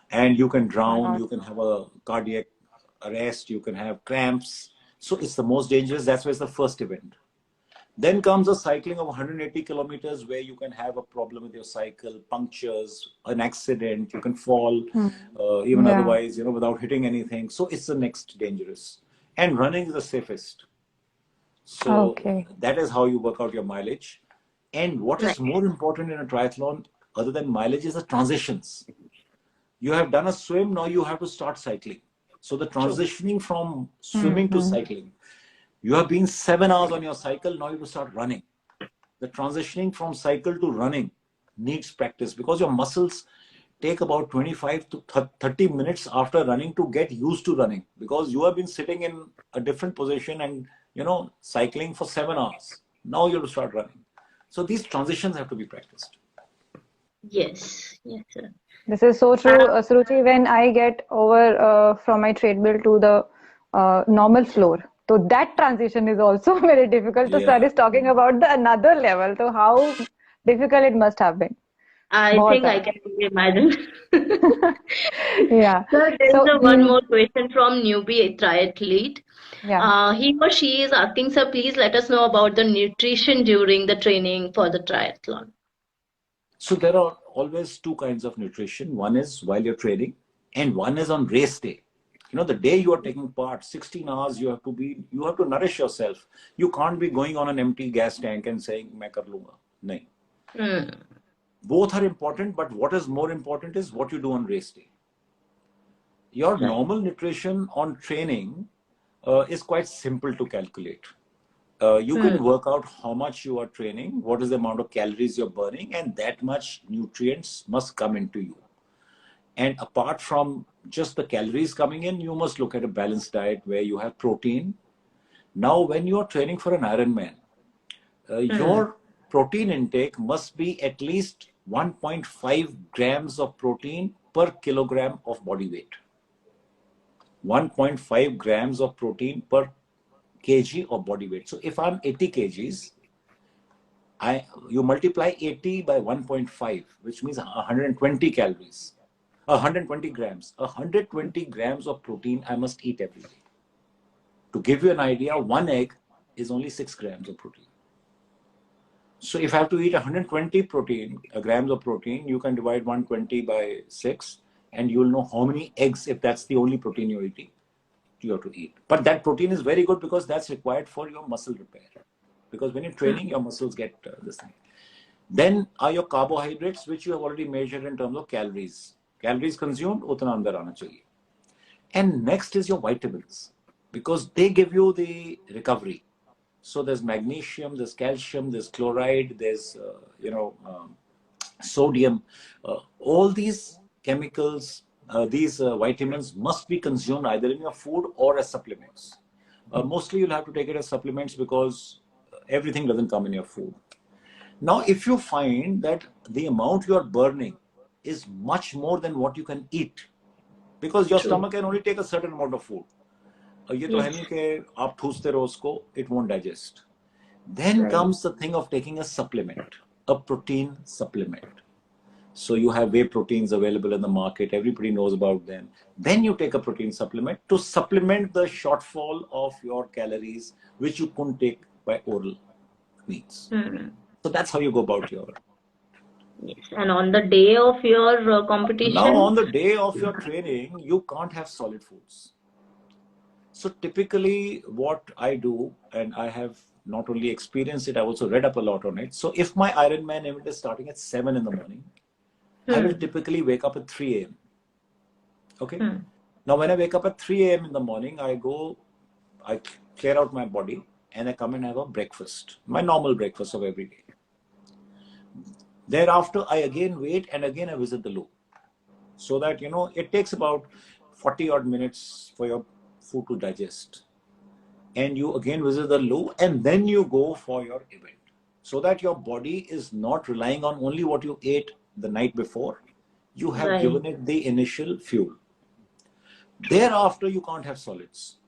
And you can drown. You can have a cardiac arrest. You can have cramps. So it's the most dangerous. That's why it's the first event. Then comes a cycling of 180 kilometers where you can have a problem with your cycle, punctures, an accident, you can fall, otherwise, without hitting anything. So it's the next dangerous. And running is the safest. So that is how you work out your mileage. And what is more important in a triathlon, other than mileage, is the transitions. You have done a swim, now you have to start cycling. So the transitioning from swimming to cycling. You have been 7 hours on your cycle, now you have to start running. The transitioning from cycle to running needs practice because your muscles take about 25 to 30 minutes after running to get used to running because you have been sitting in a different position and, cycling for 7 hours. Now you have to start running. So these transitions have to be practiced. Yes, sir. This is so true, Suruchi. When I get over from my treadmill to the normal floor, so that transition is also very difficult. So sir is talking about the another level. So how difficult it must have been. I think I can imagine. Yeah. Sir, there's one more question from newbie triathlete. Yeah. He or she is asking, sir, please let us know about the nutrition during the training for the triathlon. So there are always two kinds of nutrition. One is while you're training and one is on race day. You know, the day you are taking part, 16 hours, you have to nourish yourself. You can't be going on an empty gas tank and saying, "मैं कर लूँगा." नहीं. Both are important, but what is more important is what you do on race day. Your normal nutrition on training is quite simple to calculate. You can work out how much you are training, what is the amount of calories you're burning, and that much nutrients must come into you. And apart from just the calories coming in, you must look at a balanced diet where you have protein. Now, when you are training for an Ironman, your protein intake must be at least 1.5 grams of protein per kilogram of body weight. 1.5 grams of protein per kg of body weight. So if I'm 80 kgs, you multiply 80 by 1.5, which means 120 calories, 120 grams. 120 grams of protein I must eat every day. To give you an idea, one egg is only 6 grams of protein. So if I have to eat 120 grams of protein, you can divide 120 by 6, and you'll know how many eggs, if that's the only protein you're eating, you have to eat. But that protein is very good because that's required for your muscle repair. Because when you're training, your muscles get this thing. Then are your carbohydrates, which you have already measured in terms of calories. Calories consumed, utna andar aana chahiye. And next is your vitamins, because they give you the recovery. So there's magnesium, there's calcium, there's chloride, there's sodium. All these chemicals, these vitamins must be consumed either in your food or as supplements. Mostly you'll have to take it as supplements because everything doesn't come in your food. Now, if you find that the amount you are burning is much more than what you can eat, because your stomach can only take a certain amount of food. ये तो है नहीं कि आप ठूसते रहो उसको, it won't digest. Then comes the thing of taking a supplement, a protein supplement. So you have whey proteins available in the market. Everybody knows about them. Then you take a protein supplement to supplement the shortfall of your calories, which you couldn't take by oral means. So that's how you go about your. Yes. And on the day of your competition? Now, on the day of your training, you can't have solid foods. So typically what I do, and I have not only experienced it, I've also read up a lot on it. So if my Ironman event is starting at 7 in the morning, I will typically wake up at 3 a.m. Okay. Now, when I wake up at 3 a.m. in the morning, I clear out my body and I come and have a breakfast, my normal breakfast of every day. Thereafter, I again wait and again I visit the loo, so that, it takes about 40 odd minutes for your food to digest. And you again visit the loo and then you go for your event, so that your body is not relying on only what you ate the night before. You have given it the initial fuel. Thereafter, you can't have solids.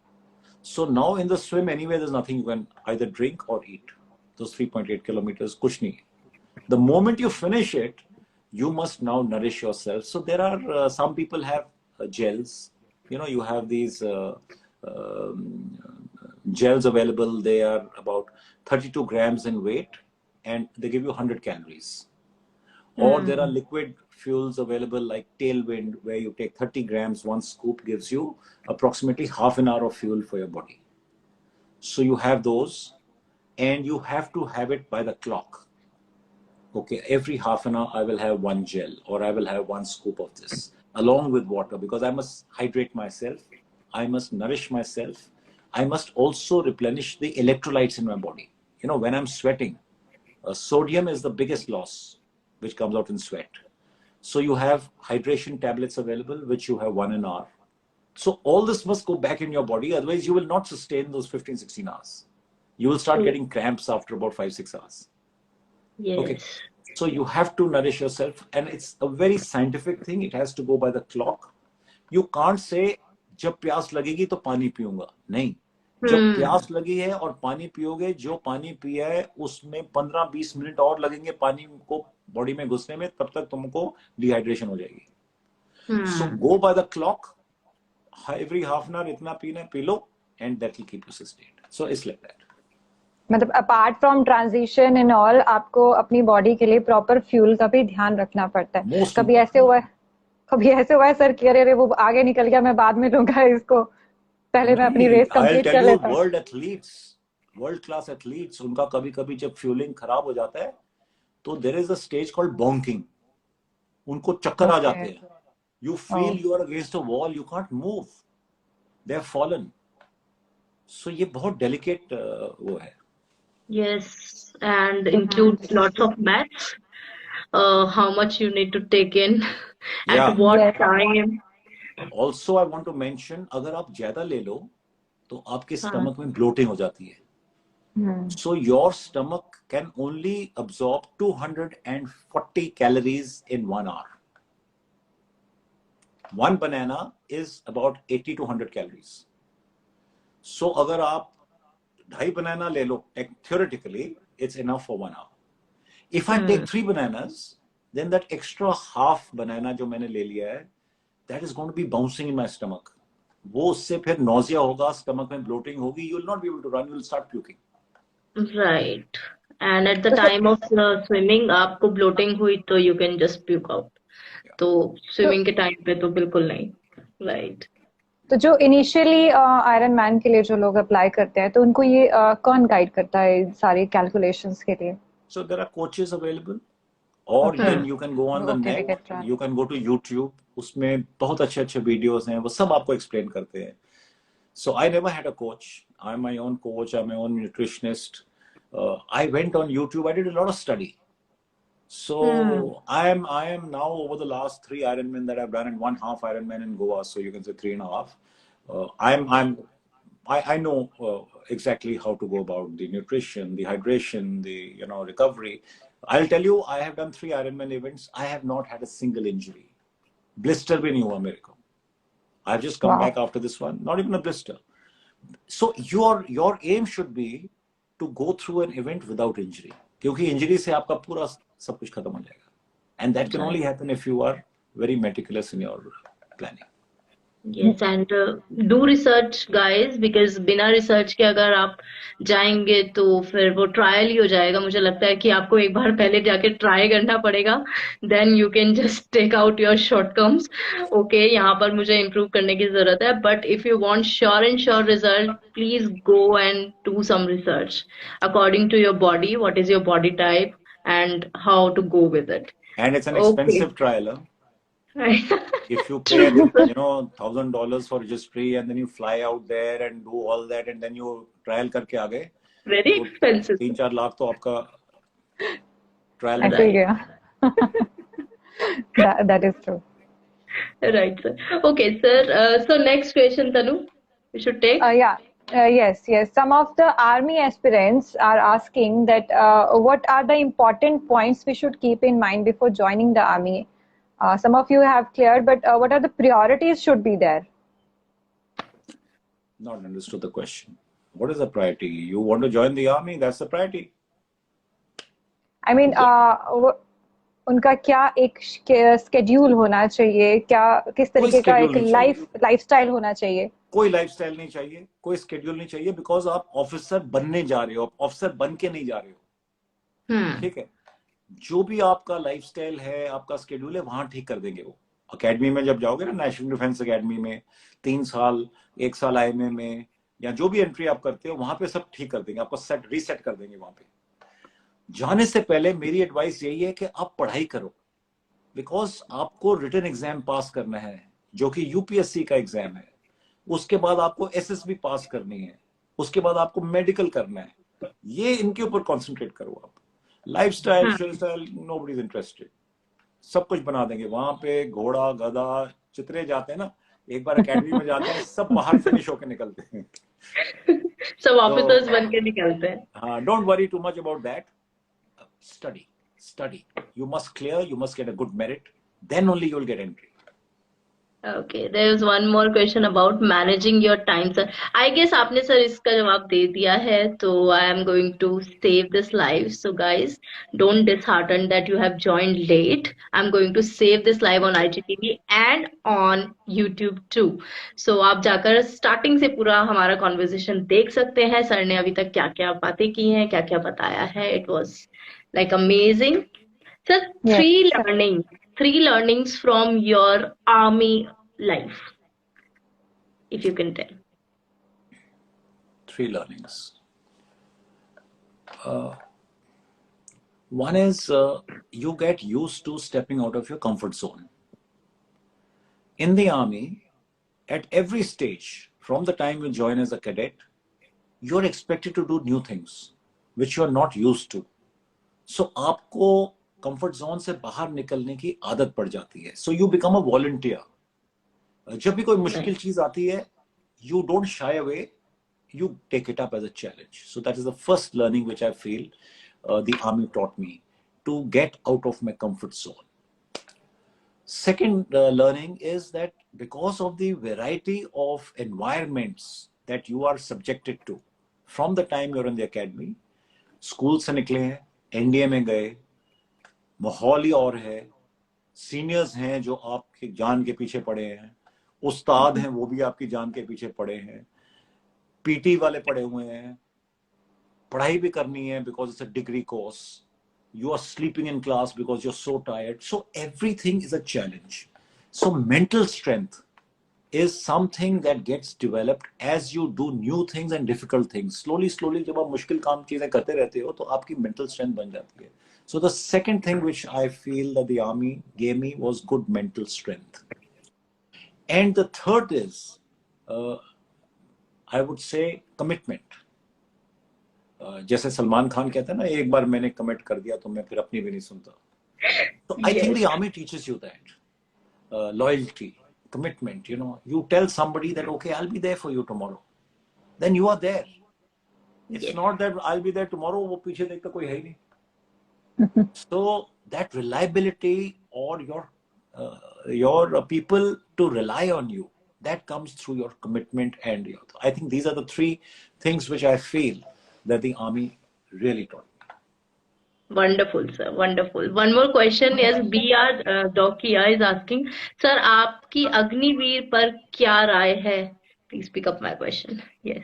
So now in the swim, anyway, there's nothing you can either drink or eat. Those 3.8 kilometers, kuch nahi. The moment you finish it, you must now nourish yourself. So there are some people have gels. You have these gels available. They are about 32 grams in weight, and they give you 100 calories. Or there are liquid fuels available like Tailwind, where you take 30 grams, one scoop gives you approximately half an hour of fuel for your body. So you have those, and you have to have it by the clock. Okay, every half an hour I will have one gel, or I will have one scoop of this along with water, because I must hydrate myself, I must nourish myself, I must also replenish the electrolytes in my body. When I'm sweating, sodium is the biggest loss, which comes out in sweat. So you have hydration tablets available, which you have 1 an hour. So all this must go back in your body, otherwise you will not sustain those 15, 16 hours. You will start getting cramps after about 5, 6 hours. Yes. Okay. So you have to nourish yourself, and it's a very scientific thing. It has to go by the clock. You can't say, जब प्यास लगेगी तो पानी पीऊंगा. नहीं. जब प्यास लगी है और पानी पियोगे, जो पानी पिया है उसमें 15-20 मिनट और लगेंगे पानी को बॉडी में घुसने में, तब तक तुमको डिहाइड्रेशन हो जाएगी. So go by the clock. Every half an hour इतना पीना P low, and that will keep you sustained. So it's like that. मतलब apart from transition and all, आपको अपनी बॉडी के लिए प्रॉपर फ्यूल का भी ध्यान रखना पड़ता है. कभी ऐसे हुआ है कभी ऐसे हुआ है सर कि अरे वो आगे निकल गया, मैं बाद में लूंगा इसको, पहले मैं अपनी नहीं, रेस आई कंप्लीट टेल कर यू, लेता हूँ? वर्ल्ड क्लास एथलीट्स, उनका कभी कभी जब फ्यूलिंग खराब हो जाता है तो there is a stage called bonking, उनको चक्कर आ ओके। जाते हैं, you oh feel you are against a wall, you can't move, they have fallen. So ये बहुत डेलिकेट वो है। Yes, and includes lots of maths. How much you need to take in, या at what yes. time. Also I want to mention, अगर आप ज्यादा ले लो तो आपके हाँ. स्टमक में ब्लोटिंग हो जाती है। So your stomach can only absorb 240 calories in 1 hour. One banana is about 80 to 100 calories. So अगर आप 2.5 banana ले लो, theoretically it's enough for 1 hour. If I take 3 bananas, then that extra half banana जो मैंने ले लिया है, that is going to be bouncing in my stomach. वो उससे फिर nausea होगा, stomach में bloating होगी, you will not be able to run, you will start puking. Right. And at the तो सर, time of swimming, आपको bloating हुई तो you can just puke out. Yeah. तो तो swimming के time पे तो बिल्कुल नहीं. Right. तो जो इनिशियली आयरन मैन के लिए जो लोग अप्लाई करते हैं, तो उनको ये कौन गाइड करता है इन सारी कैलकुलेशंस के लिए? So there are coaches available, or okay. then you can go on the okay, we net, can try. you can go to YouTube. उसमें बहुत अच्छे अच्छे वीडियोस हैं, वो सब आपको एक्सप्लेन करते हैं. So I never had a coach. I'm my own coach. I'm my own nutritionist. I went on YouTube. I did a lot of study. So I am now over the last 3 Ironman that I've done and 1/2 Ironman in Goa. So you can say 3.5. I know exactly how to go about the nutrition, the hydration, the recovery. I'll tell you, I have done 3 Ironman events. I have not had a single injury. Blister bhi nahi hua mere ko. I've just come back after this one, not even a blister. So your aim should be to go through an event without injury. क्योंकि injury से आपका पूरा सब कुछ खत्म हो जाएगा. And that can only happen if you are very meticulous in your planning. Yes, and do research guys, because बिना research के अगर आप जाएंगे तो फिर वो ट्रायल ही हो जाएगा. मुझे लगता है कि आपको एक बार पहले जाके ट्राई करना पड़ेगा, then you can just take out your shortcomings. Okay, यहाँ पर मुझे improve करने की जरूरत है, but if you want sure and sure result, please go and do some research according to your body, what is your body type and how to go with it. And it's an Okay. expensive trial. If you pay, True. $1,000 for registry and then you fly out there and do all that and then you trial करके आ गए, Very तो expensive. 3-4 lakh तो आपका trial में ऐसे ही जाएगा. गया। That is true. Right, sir. Okay, sir. So next question, Tanu, we should take. Yes. Some of the army aspirants are asking that what are the important points we should keep in mind before joining the army? Some of you have cleared, but what are the priorities should be there? Not understood the question. What is the priority? You want to join the army? That's the priority. I mean, उनका क्या एक schedule होना चाहिए, क्या किस तरीके का एक लाइफस्टाइल होना चाहिए? कोई लाइफस्टाइल नहीं चाहिए, कोई स्केड्यूल नहीं चाहिए, बिकॉज आप ऑफिसर बनने जा रहे हो, ऑफिसर बन के नहीं जा रहे हो. ठीक है, जो भी आपका लाइफस्टाइल है, आपका स्केड्यूल है, वहां ठीक कर देंगे वो. अकेडमी में जब जाओगे ना, नेशनल डिफेंस अकेडमी में 3 साल 1 साल आईएमए में या जो भी एंट्री आप करते हो, वहां पे सब ठीक कर देंगे, आपको रीसेट कर देंगे. वहां पे जाने से पहले मेरी एडवाइस यही है कि आप पढ़ाई करो, बिकॉज आपको रिटन एग्जाम पास करना है जो कि यूपीएससी का एग्जाम है. उसके बाद आपको एसएसबी पास करनी है, उसके बाद आपको मेडिकल करना है. ये इनके ऊपर कॉन्सेंट्रेट करो आप. Lifestyle nobody is interested. सब कुछ बना देंगे वहां पे. घोड़ा गधा चितरे जाते हैं ना, एक बार एकेडमी में जाते हैं, सब बाहर फिनिश होकर निकलते हैं. सब ऑफिसर्स बन के निकलते हैं. हाँ, don't worry too much about that. Study. You must clear, you must get a good merit. Then only you will get entry. Okay, there is one more question about managing your time, sir. I guess आपने sir इसका जवाब दे दिया है, तो I am going to save this live. So guys, don't dishearten that you have joined late. I'm going to save this live on IGTV and on YouTube too. So आप जाकर starting से पूरा हमारा conversation देख सकते हैं. Sir ने अभी तक क्या क्या बातें की हैं, क्या क्या बताया है. It was like amazing. Sir, Yes. three learnings from your army life, if you can tell. Three learnings. One is you get used to stepping out of your comfort zone. In the army, at every stage, from the time you join as a cadet, you're expected to do new things, which you're not used to. So आपको comfort zone से बाहर निकलने की आदत पड़ जाती है. So you become a volunteer. जब भी कोई मुश्किल चीज आती है, you don't shy away, you take it up as a challenge. So that is the first learning which I feel the army taught me, to get out of my comfort zone. Second learning is that because of the variety of environments that you are subjected to from the time you're in the academy, school से निकले हैं, NDA में गए, माहौल ही और है, seniors हैं जो आपके जान के पीछे पड़े हैं, उस्ताद हैं वो भी आपकी जान के पीछे पड़े हैं, पीटी वाले पड़े हुए हैं, पढ़ाई भी करनी है because it's a degree course, you are sleeping in class because you're so tired. So everything is a challenge. So mental strength is something that gets developed as you do new things and difficult things. Slowly जब आप मुश्किल काम चीजें करते रहते हो तो आपकी mental strength बन जाती है. So the second thing which I feel that the army gave me was good mental strength. And the third is, I would say, commitment. जैसे सलमान खान कहते हैं ना, एक बार मैंने कमिट कर दिया तो मैं फिर अपनी भी नहीं सुनता. So I think the army teaches you that. Loyalty, commitment, you tell somebody that, okay, I'll be there for you tomorrow. Then you are there. It's not that I'll be there tomorrow, वो पीछे देखता कोई है ही नहीं. So that reliability, or your people to rely on you, that comes through your commitment. And I think these are the three things which I feel that the army really taught. Wonderful, sir. Wonderful. One more question is BR Dokia is asking, sir, आपकी अग्निवीर पर क्या राय है? Please pick up my question. Yes.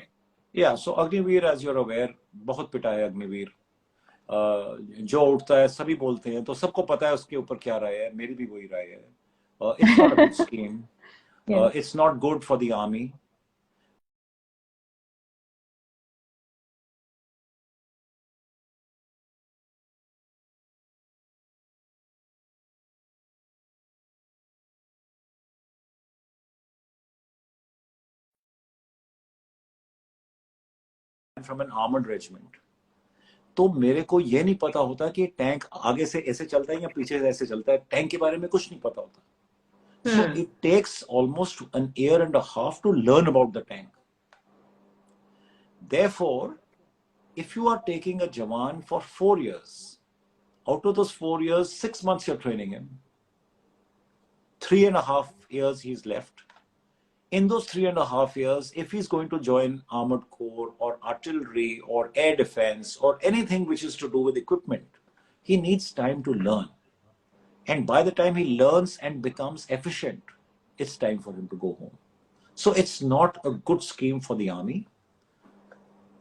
Yeah, so Agniveer, as you're aware, बहुत पिटा है अग्निवीर. जो उठता है सभी बोलते हैं, तो सबको पता है उसके ऊपर क्या राय है. मेरी भी वही राय है. It's not a good scheme. It's not good for the army. From an armored regiment. तो मेरे को ये नहीं पता होता कि टैंक आगे से ऐसे चलता है या पीछे से ऐसे चलता है. टैंक के बारे में कुछ नहीं पता होता. So it takes almost an year and a half to learn about the tank. Therefore, if you are taking a Jawan for 4 years, out of those 4 years, 6 months you're training him, 3.5 years he's left. In those 3.5 years, if he's going to join armored corps or artillery or air defense or anything which is to do with equipment, he needs time to learn. And by the time he learns and becomes efficient, it's time for him to go home. So it's not a good scheme for the army.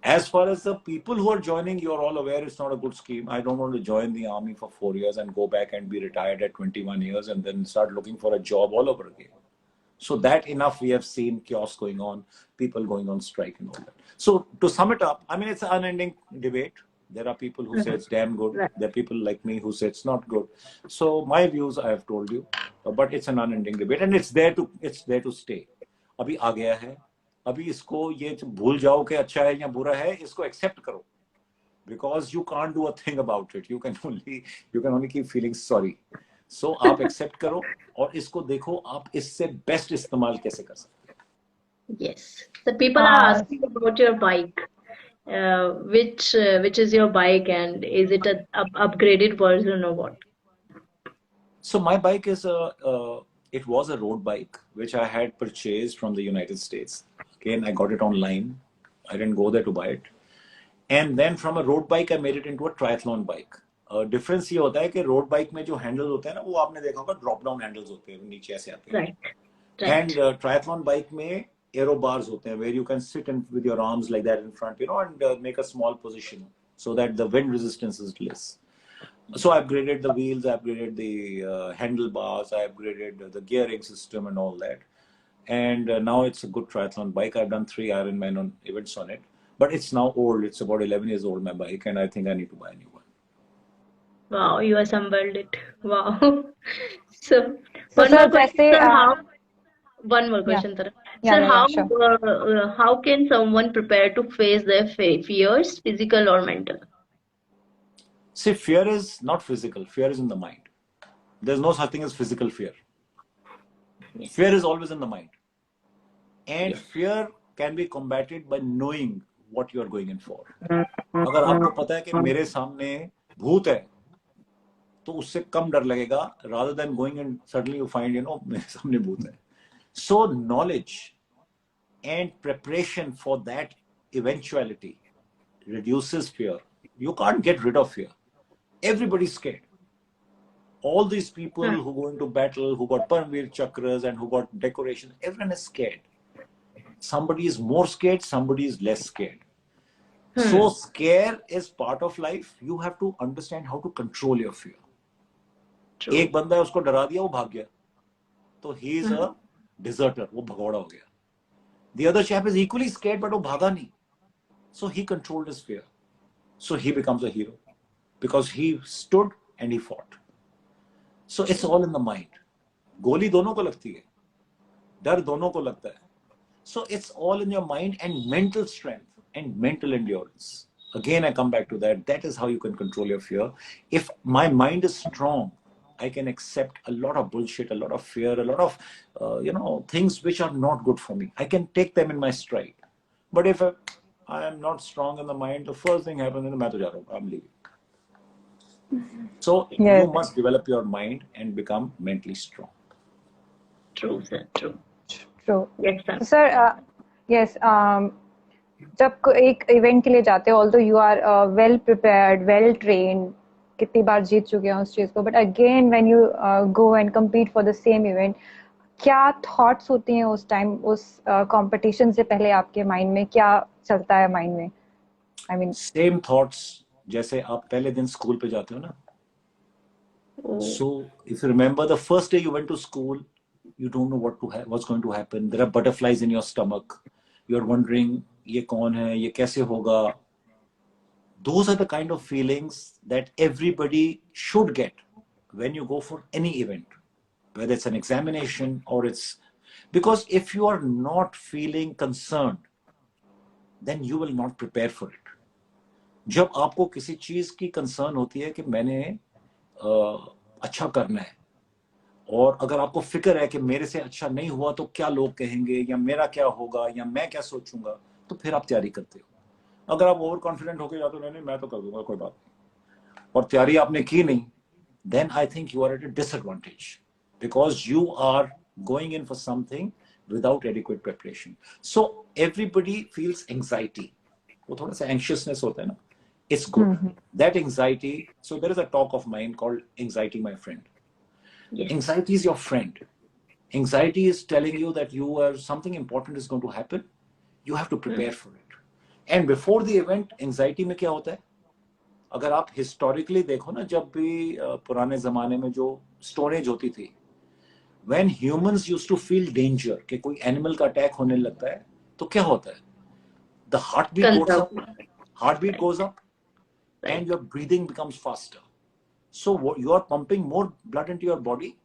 As far as the people who are joining, you're all aware it's not a good scheme. I don't want to join the army for 4 years and go back and be retired at 21 years and then start looking for a job all over again. So that enough, we have seen chaos going on, people going on strike and all that. So to sum it up, I mean, it's an unending debate. There are people who say it's damn good. There are people like me who say it's not good. So my views I have told you, but it's an unending debate and it's there to stay. अभी आ गया है, अभी इसको ये भूल जाओ कि अच्छा है या बुरा है, इसको accept करो. Because you can't do a thing about it. You can only keep feeling sorry. So आप accept करो और इसको देखो आप इससे best इस्तेमाल कैसे कर सकते हैं. Yes. The people are asking about your bike. Which is your bike, and is it a upgraded version or what? So my bike is it was a road bike which I had purchased from the United States. Again, I got it online. I didn't go there to buy it. And then from a road bike, I made it into a triathlon bike. Difference ये होता है कि road bike में जो handles होते हैं ना, वो आपने देखा होगा drop down handles होते हैं, नीचे ऐसे आते हैं. Right. And triathlon bike में aero bars hote hain, where you can sit with your arms like that in front, and make a small position so that the wind resistance is less. So I upgraded the wheels, I upgraded the handlebars, I upgraded the gearing system and all that. And now it's a good triathlon bike. I've done 3 Ironman on events on it, but it's now old. It's about 11 years old, my bike, and I think I need to buy a new one. Wow, you assembled it. Wow. So So one more sir, question, जैसे sir. One more yeah, question, Tara. yeah, Sir, yeah, yeah, sure. how can someone prepare to face their fears, physical or mental? See, fear is not physical. Fear is in the mind. There's no such thing as physical fear. Fear Yes. is always in the mind. And Yes. fear can be combated by knowing what you are going in for. अगर आपको पता है कि मेरे सामने भूत है, तो उससे कम डर लगेगा rather than going and suddenly you find, मेरे सामने भूत है. So knowledge and preparation for that eventuality reduces fear. You can't get rid of fear. Everybody's scared. All these people who go into battle, who got Paramveer Chakras and who got decorations, everyone is scared. Somebody is more scared, somebody is less scared. So scare is part of life. You have to understand how to control your fear. True. एक बंदा है, उसको डरा दिया, वो भाग गया, तो he is a deserter, वो भगौड़ा हो गया. The other chap is equally scared, but वो भागा नहीं, so he controlled his fear. So he becomes a hero because he stood and he fought. So it's all in the mind. गोली दोनों को लगती है, डर दोनों को लगता है. So it's all in your mind and mental strength and mental endurance. Again, I come back to that. That is how you can control your fear. If my mind is strong, I can accept a lot of bullshit, a lot of fear, a lot of, things which are not good for me. I can take them in my stride. But if I am not strong in the mind, the first thing happens is I'm leaving. So you Yes, must develop your mind and become mentally strong. True, sir. True. true. Yes, sir. So sir, yes, जब एक event के लिए जाते हो, although you are well prepared, well trained, कितनी बार जीत चुके हैं उस चीज को, but again when you go and compete for the same event, क्या थॉट्स होती हैं उस टाइम, उस कंपटीशन से पहले आपके माइंड में क्या चलता है माइंड में? आई मीन सेम थॉट्स जैसे आप पहले दिन स्कूल पे जाते हो ना. So if you remember the first day you went to school, you don't know what's going to happen. There are butterflies in your stomach. You're wondering, ये कौन है, ये कैसे होगा. Those are the kind of feelings that everybody should get when you go for any event, whether it's an examination or it's, because if you are not feeling concerned, then you will not prepare for it. जब आपको किसी चीज की concern होती है कि मैंने अच्छा करना है, और अगर आपको फिक्र है कि मेरे से अच्छा नहीं हुआ तो क्या लोग कहेंगे, या मेरा क्या होगा, या मैं क्या सोचूंगा, तो फिर आप तैयारी करते हो. अगर आप ओवर कॉन्फिडेंट होके जाते हो, नहीं मैं तो कर दूंगा, कोई बात नहीं, और तैयारी आपने की नहीं, then I think you are at a disadvantage because you are going in for something without adequate preparation. So everybody feels anxiety. वो थोड़ा सा anxiousness होता है ना. It's good. That anxiety, so there is a talk of mine called anxiety, my friend. Yes. Anxiety is your friend. Anxiety is telling you that something important is going to happen. You have to prepare for it. And before the event, anxiety में क्या होता है? अगर आप historically देखो ना, जब भी पुराने जमाने में जो स्टोरेज होती थी, when humans used to feel danger कि कोई एनिमल का अटैक होने लगता है, तो क्या होता है? The heartbeat goes up, and your breathing becomes faster. So you are pumping more blood into your body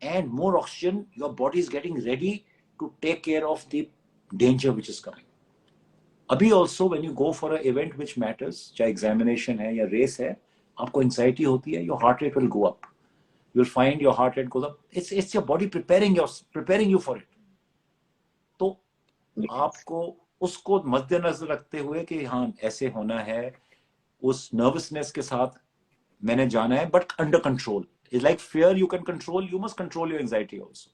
and more oxygen. Your body is getting ready to take care of the danger which is coming. अभी also when you go for an event which matters, चाहे examination है या race है, आपको anxiety होती है, your heart rate will go up. You'll find your heart rate goes up. It's your body preparing you for it. तो आपको उसको मद्देनजर रखते हुए कि हाँ ऐसे होना है, उस nervousness के साथ मैंने जाना है, but under control. It's like fear you can control, you must control your anxiety also.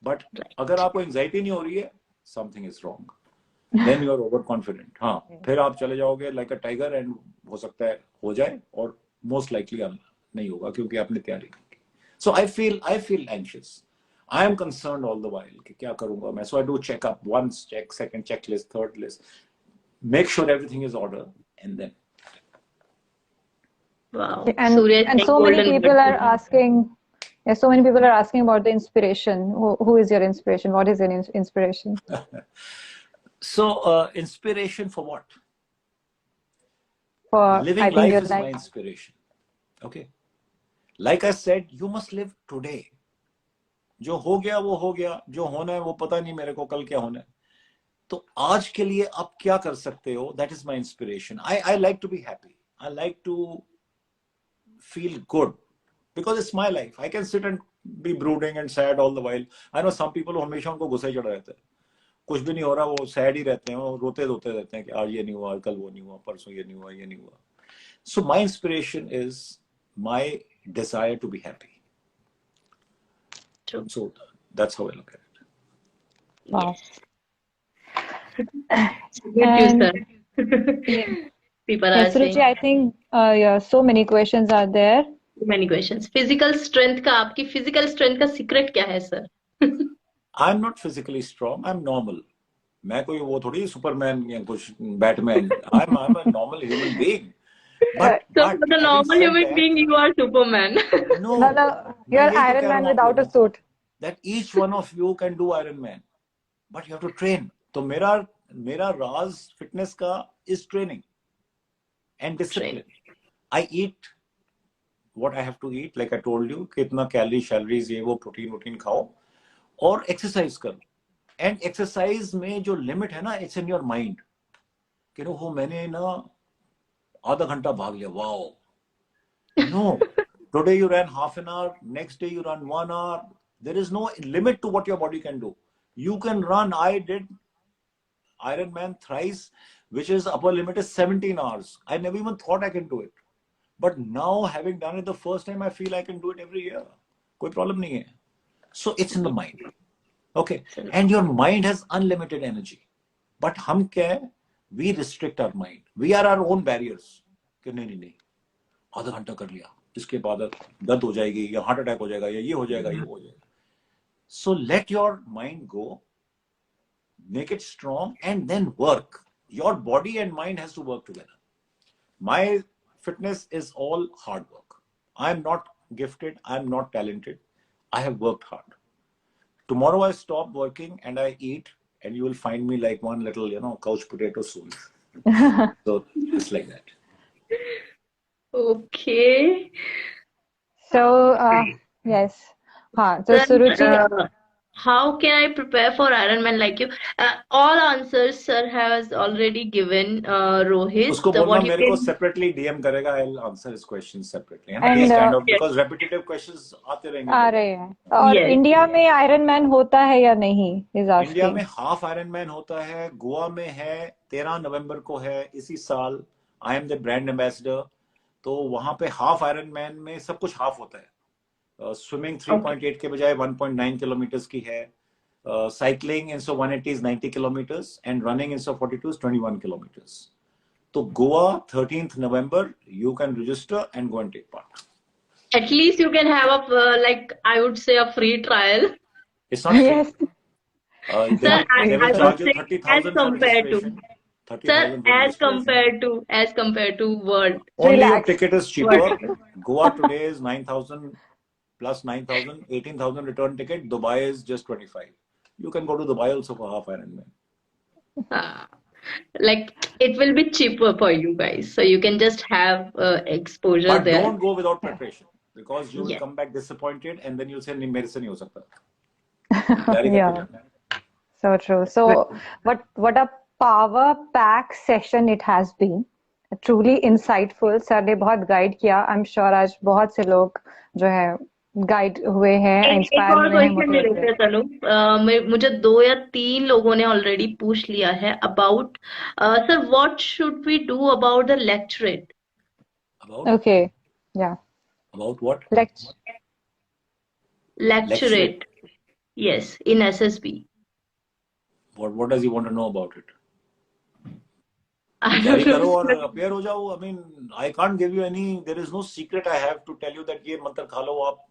But अगर आपको anxiety नहीं हो रही है, something is wrong. Then you are overconfident. हाँ, फिर आप चले जाओगे like a tiger and हो सकता है हो जाए, और most likely नहीं होगा क्योंकि आपने तैयारी नहीं की. So I feel anxious. I am concerned all the while कि क्या करूँगा मैं. So I do check up, once check, second checklist, third list, make sure everything is order, and then. Wow. And Surya is and saying so many golden people word. are asking, yeah, so many people are asking about the inspiration. Who is your inspiration? What is your inspiration? So, inspiration for what? For, I Living think life you're is my like, inspiration. Okay. Like I said, you must live today. जो हो गया वो हो गया, जो होना है वो पता नहीं मेरे को कल क्या होना है. तो आज के लिए आप क्या कर सकते हो? That is my inspiration. I like to be happy. I like to feel good because it's my life. I can sit and be brooding and sad all the while. I know some people हमेशा उनको गुस्सा ही चढ़ा रहता है. कुछ भी नहीं हो रहा, वो सैड ही रहते हैं, वो रोते रोते रहते हैं कि आज ये नहीं हुआ, कल वो नहीं हुआ, परसों ये नहीं हुआ, ये नहीं हुआ. So my inspiration is my desire to be happy. True. So that's how I look at it. wow. Salute you, And sir. yeah, People are yes, asking Ruchi, I think yeah, so many questions are there. many questions. Physical strength का, आपकी physical strength का secret क्या है sir? I'm not physically strong. I'm normal. मैं कोई वो थोड़ी Superman या कुछ Batman. I'm a normal human being. But So for the having normal said human that, being, you are Superman. No, no, no, मैं you're यही तो Iron कह रहा Man हूँ without a आपको suit. that each one of you can do Iron Man, but you have to train. तो मेरा राज fitness का is training and discipline. I eat what I have to eat, like I told you, कितना calorie शैलरीज ये वो protein खाओ और exercise करो. And exercise में जो लिमिट है ना, इट्स इन योर माइंड कि नो हो मैंने ना आधा घंटा भाग लिया, wow. No, today you ran half an hour, next day you run 1 hour. There is no limit to what your body can do. You can run. I did Ironman Thrice, which is upper limit is 17 hours. I never even thought I can do it. But now, having done it the first time, I feel I can do it every year. कोई problem नहीं है. So it's in the mind. Okay. And your mind has unlimited energy. But हम क्या है? We restrict our mind. We are our own barriers. कि नहीं, आधा घंटा कर लिया, इसके बाद दर्द हो जाएगी या हार्ट अटैक हो जाएगा या ये हो जाएगा, ये हो जाएगा. So let your mind go, make it strong, and then work. Your body and mind has to work together. My fitness is all hard work. I'm not gifted. I'm not talented. I have worked hard. Tomorrow I stop working and I eat, and you will find me like one little, couch potato soon. So it's like that. Okay. So, yes. So Sir, Suruchi, how can I prepare for Ironman like you? All answers sir has already given, Rohit. उसको बोलना What you मेरे को can, separately DM करेगा. I'll answer his questions separately. है ना? and These kind of, yes, because repetitive questions आते रहेंगे आ लोग. रहे हैं. और yes. इंडिया में आयरन मैन होता है या नहीं? Is India asking. में हाफ आयरन मैन होता है, गोवा में है, 13 नवंबर को है इसी साल. I am the brand ambassador. तो वहां पे हाफ आयरन मैन में सब कुछ हाफ होता है. Swimming Okay. 3.8 के बजाय 1.9 किलोमीटर की है. Cycling इंसो 180 is 90 kilometers and running इंसो 42 is 21 kilometers. तो Goa 13th November, you can register and go and take part. At least you can have a, like I would say, a free trial. It's not free. Yes. They Sir, will they I will would charge you say as 30,000 for compared to, registration. sir, 30,000 for registration. as compared to world, Only your Relax. ticket is cheaper. Goa today is 9,000 plus 9,000, 18,000 return ticket. Dubai is just 25. You can go to Dubai also for half Ironman. uh, like it will be cheaper for you guys, so you can just have exposure But there. don't go without Yeah. preparation because you will Yes. come back disappointed and then you'll say नहीं मेरे से नहीं हो सकता. तैयारी करके Yeah. जाना है. So true. So what a power pack session it has been. Truly insightful. Sir ने बहुत गाइड किया. I'm sure आज बहुत से लोग जो है गाइड हुए हैं, एक इंस्पायर और हुए हैं, क्वेश्चन ले मोटिवेट लेते हुए. हैं चलो. मुझे 2 या 3 लोगों ने ऑलरेडी पूछ लिया है about, sir what should we do about the lecturette? About Okay. Yeah. what? Let's. Lecture. Lecturette, yes, in SSB. What does he want to know about it? I तैयारी don't करो और know. अपेयर हो जाओ. I mean, I can't give you any. There is no secret I have to tell you that ये मंत्र खा लो आप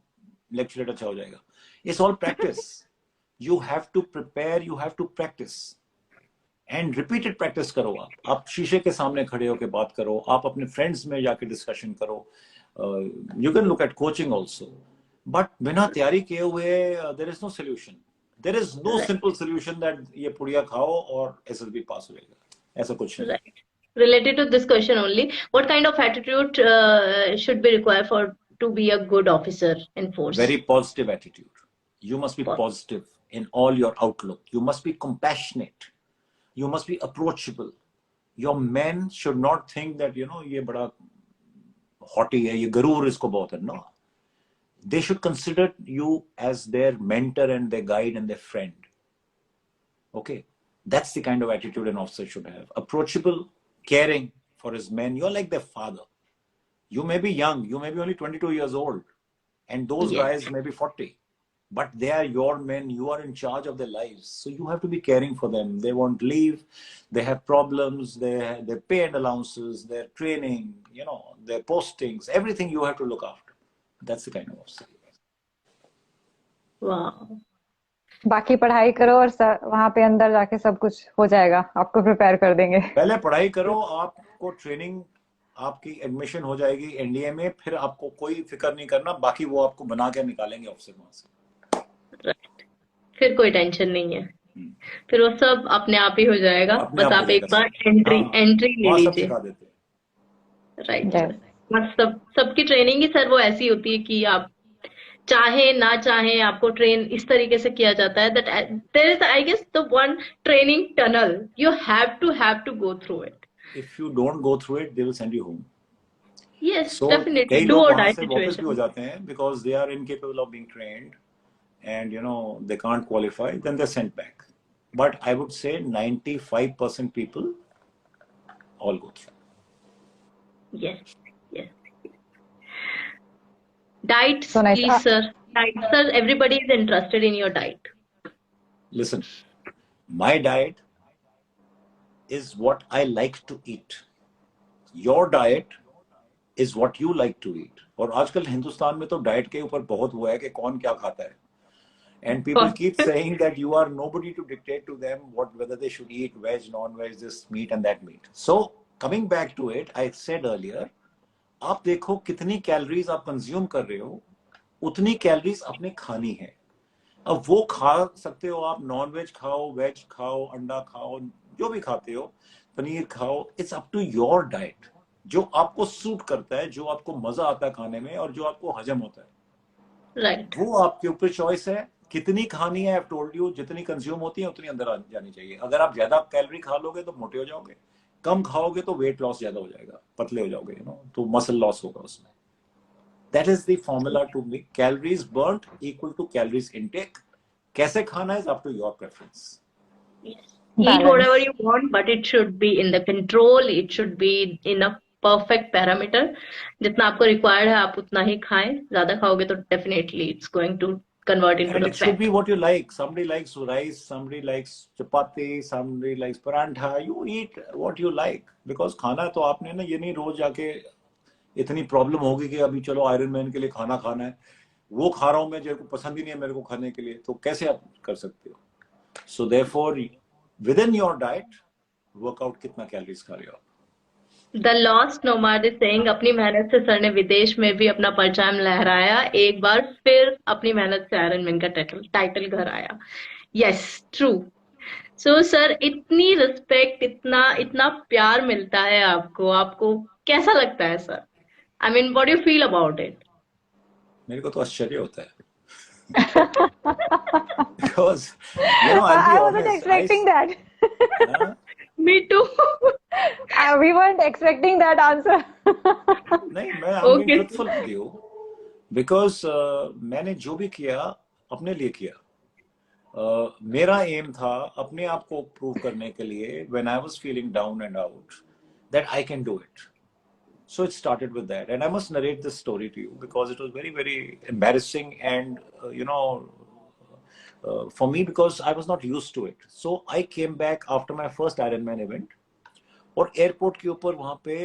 lecturette अच्छा हो जाएगा. It's all practice. You have to prepare. You have to practice. And repeated practice करो। आप शीशे के सामने खड़े होकर बात करो, आप अपने फ्रेंड्स में जाके डिस्कशन करो, you can look at coaching also, but बिना तैयारी किए हुए there is no solution, there is no simple solution that ये पुड़िया खाओ और एसएसबी पास हो जाएगा, ऐसा कुछ नहीं। Right. Related to this question only, what kind of attitude should be required for to be a good officer in force? Very positive attitude. You must be positive in all your outlook. You must be compassionate. You must be approachable. Your men should not think that, you know, ये बड़ा haughty है, ये गरूर इसको बहुत है. No. They should consider you as their mentor and their guide and their friend. Okay. That's the kind of attitude an officer should have. Approachable, caring for his men. You're like their father. You may be young. You may be only 22 years old. And those guys may be 40. But they are your men. You are in charge of their lives. So you have to be caring for them. They won't leave. They have problems. Their pay and allowances, their training, you know, their postings, everything you have to look after. That's the kind of officer. Wow. बाकी पढ़ाई करो और वहां पे अंदर जाके सब कुछ हो जाएगा, आपको प्रिपेयर कर देंगे। पहले पढ़ाई करो, आपको ट्रेनिंग, आपकी एडमिशन हो जाएगी एनडीए में, फिर आपको कोई फिक्र नहीं करना, बाकी वो आपको बना के निकालेंगे ऑफिसर वहां से। राइट, फिर कोई टेंशन नहीं है, फिर वो सब अपने आप ही हो जाएगा, बस आप एक बार एंट्री ले लीजिए। राइट, बस सबकी ट्रेनिंग ही सर वो ऐसी होती है कि आप चाहे ना चाहे आपको ट्रेन इस तरीके से किया जाता है that there is I guess the one training tunnel you have to go through it. If you don't go through it they will send you home. Yes, definitely do और डाई सिचुएशन हो जाते हैं because they are incapable of being trained and you know they can't qualify, then they're sent back. But I would say 95% people all go through. Yes. Diet, so nice. Please sir, diet sir, everybody is interested in your diet. Listen, my diet is what I like to eat. Your diet is what you like to eat. और आजकल हिंदुस्तान में तो diet के ऊपर बहुत हुआ है कि कौन क्या खाता है. And people keep saying that you are nobody to dictate to them whether they should eat veg, non-veg, this meat and that meat. So coming back to it, I said earlier, आप देखो कितनी calories आप consume कर रहे हो, उतनी calories अपने खानी है. अब वो खा सकते हो आप, नॉन वेज खाओ, वेज खाओ, अंडा खाओ, जो भी खाते हो, पनीर खाओ, it's up to your diet, जो आपको सूट करता है, जो आपको मजा आता है खाने में और जो आपको हजम होता है. राइट, वो आपके ऊपर चॉइस है. कितनी खानी है, आई टोल्ड यू, जितनी कंज्यूम होती है उतनी अंदर आ जानी चाहिए. अगर आप ज्यादा कैलोरी खा लोगे तो मोटे हो जाओगे, कम खाओगे तो वेट लॉस ज्यादा हो जाएगा, पतले हो जाओगे, यू नो, तो मसल लॉस होगा उसमें. That is the formula to make calories burned equal to calories intake. कैसे खाना है up to your preference. Eat whatever you want, but it should be in the control. It should be in a perfect parameter. जितना आपको required है आप उतना ही खाएं. ज्यादा खाओगे तो definitely it's going to convert into and the it fat. should be what you like. Somebody likes rice, somebody likes chapati, somebody likes parantha. You eat what you like, because खाना तो आपने ना, ये नहीं रोज जाके इतनी प्रॉब्लम होगी कि अभी चलो आयरन मैन के लिए खाना खाना है, वो खा रहा हूं मैं, जो पसंद ही नहीं है मेरे को खाने के लिए, तो कैसे आप कर सकते हो. So therefore within your diet work out कितना कैलोरीज खा रहे हो आप. The lost nomad is saying अपनी मेहनत से सर ने विदेश में भी अपना परचम लहराया, एक बार फिर अपनी मेहनत से आयरन मैन का टाइटल घर आया. Yes, true. सो सर, इतनी रिस्पेक्ट, इतना प्यार मिलता है आपको कैसा लगता है sir? I mean, what do you feel about it? मेरे को तो आश्चर्य होता है. Because you know, I'll be I honest, wasn't expecting that. Me too. We weren't expecting that answer. नहीं, मैं I'm being truthful with you, because मैंने जो भी किया अपने लिए किया. मेरा एम था अपने आप को प्रूव करने के लिए, when I was feeling down and out, that I can do it. So it started with that, and I must narrate this story to you because it was very, very embarrassing and you know, for me, because I was not used to it. So I came back after my first Ironman event, और airport के ऊपर वहां पे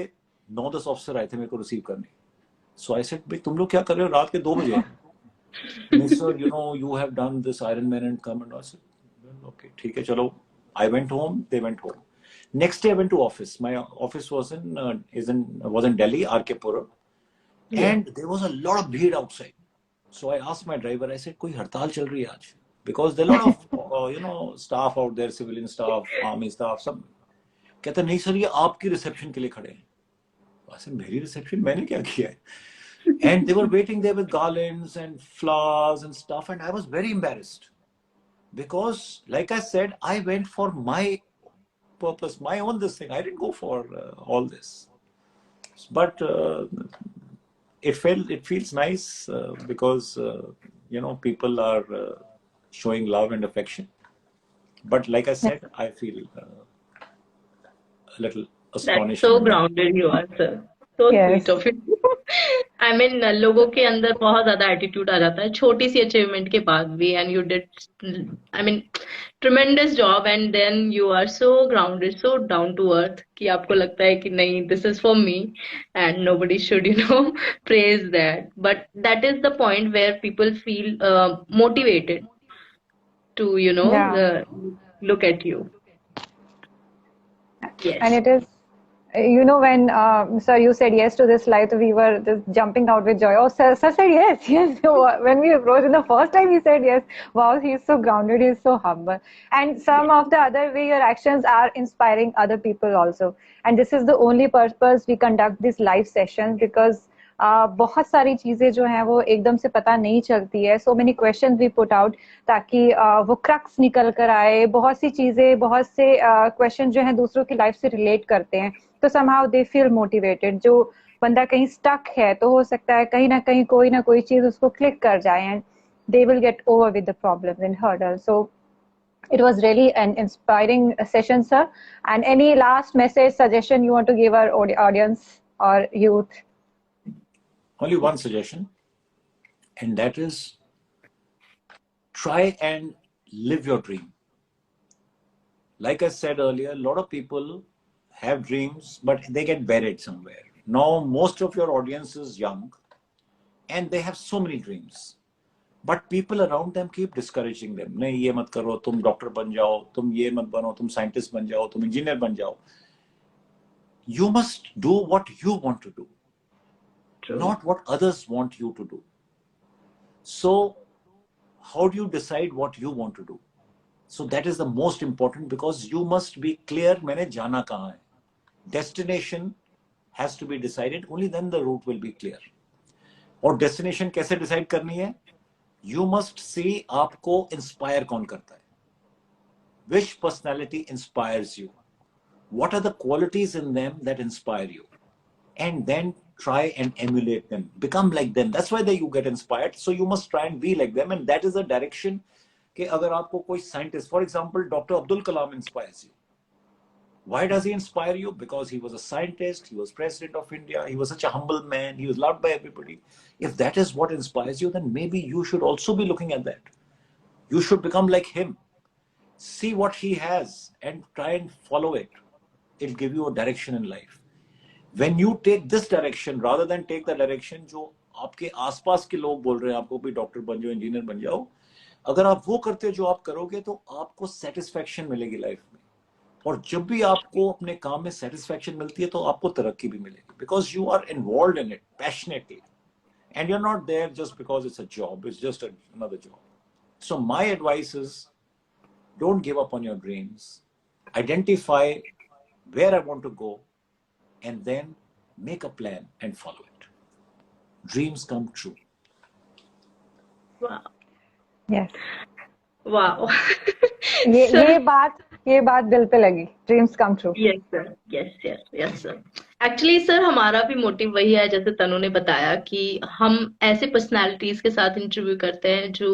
9-10 officer आए थे मेरे को receive करने. So I said, भाई तुम लोग क्या कर रहे हो रात के 2 बजे? Sir, you know, you have done this Ironman and come, and I said, well, okay, ठीक है, चलो I went home, they went home. Next day I went to office. My office was in Delhi, RK Puram, Yeah. and there was a lot of bheed outside. So I asked my driver, I said, कोई हड़ताल चल रही है आज? Because there are a lot of staff out there, civilian staff, army staff, सब. कहता नहीं sir, ये आपकी रिसेप्शन के लिए खड़े हैं. I said, मेरी रिसेप्शन मैंने क्या किया है? And they were waiting there with garlands and flowers and stuff, and I was very embarrassed. Because, like I said, I went for my purpose, my own this thing. I didn't go for all this. But it feels nice because people are showing love and affection. But like I said, I feel a little That's astonished. so grounded you are, sir. So Yes. sweet of you. I mean, लोगों के अंदर बहुत ज्यादा attitude आ जाता है छोटी सी achievement के बाद भी, and you did, I mean, tremendous job, and then you are so grounded, so down to earth कि आपको लगता है कि नहीं, this is for me, and nobody should, praise that. But that is the point where people feel motivated to, Yeah. look at you. Yes. And it is, when sir, you said yes to this life, we were just jumping out with joy. Oh, sir said yes, yes. So, when we approached him the first time, he said yes. Wow, he's so grounded, he's so humble. And some of the other way your actions are inspiring other people also. And this is the only purpose we conduct these live sessions, because बहुत सारी चीजें जो हैं वो एकदम से पता नहीं चलती है. So many questions we put out ताकि वो क्रक्स निकल कर आए. बहुत सी चीजें, बहुत से क्वेश्चन जो हैं दूसरों की लाइफ से रिलेट करते हैं, तो somehow they feel motivated. जो बंदा कहीं स्टक है तो हो सकता है कहीं ना कोई चीज उसको क्लिक कर जाए, and they will get over with the problems and hurdles. So it was really an inspiring session, sir. And any last message, suggestion you want to give our audience or youth? Only one suggestion, and that is try and live your dream. Like I said earlier, a lot of people have dreams, but they get buried somewhere. Now, most of your audience is young, and they have so many dreams. But people around them keep discouraging them. नहीं ये मत करो, तुम doctor बन जाओ, तुम ये मत बनो, तुम साइंटिस्ट बन जाओ, तुम इंजीनियर बन जाओ. You must do what you want to do. True. Not what others want you to do. So, how do you decide what you want to do? So that is the most important, because you must be clear मैंने जाना कहाँ है. Destination has to be decided. Only then the route will be clear. और destination कैसे decide करनी है? You must see आपको inspire कौन करता है. Which personality inspires you? What are the qualities in them that inspire you? And then try and emulate them. Become like them. That's why you get inspired. So you must try and be like them. And that is the direction कि अगर आपको कोई scientist, for example, Dr. Abdul Kalam inspires you. Why does he inspire you? Because he was a scientist, he was president of India, he was such a humble man, he was loved by everybody. If that is what inspires you, then maybe you should also be looking at that. You should become like him. See what he has and try and follow it. It'll give you a direction in life. When you take this direction rather than take the direction जो आपके आसपास के लोग बोल रहे हैं आपको भी डॉक्टर बन जाओ, इंजीनियर बन जाओ, अगर आप वो करते हो जो आप करोगे तो आपको सेटिस्फैक्शन मिलेगी लाइफ में. और जब भी आपको अपने काम में सेटिस्फैक्शन मिलती है तो आपको तरक्की भी मिलेगी, because you are involved in it passionately, and you are not there just because it's a job, it's just another job. So my advice is don't give up on your dreams, identify where I want to go and then make a plan and follow it. Dreams come true. Wow. Yes. Wow. ये बात दिल पे लगी. Dreams come true. Yes sir. Yes sir. Actually sir हमारा भी motive वही है, जैसे तनु ने बताया कि हम ऐसे पर्सनालिटीज के साथ इंटरव्यू करते हैं जो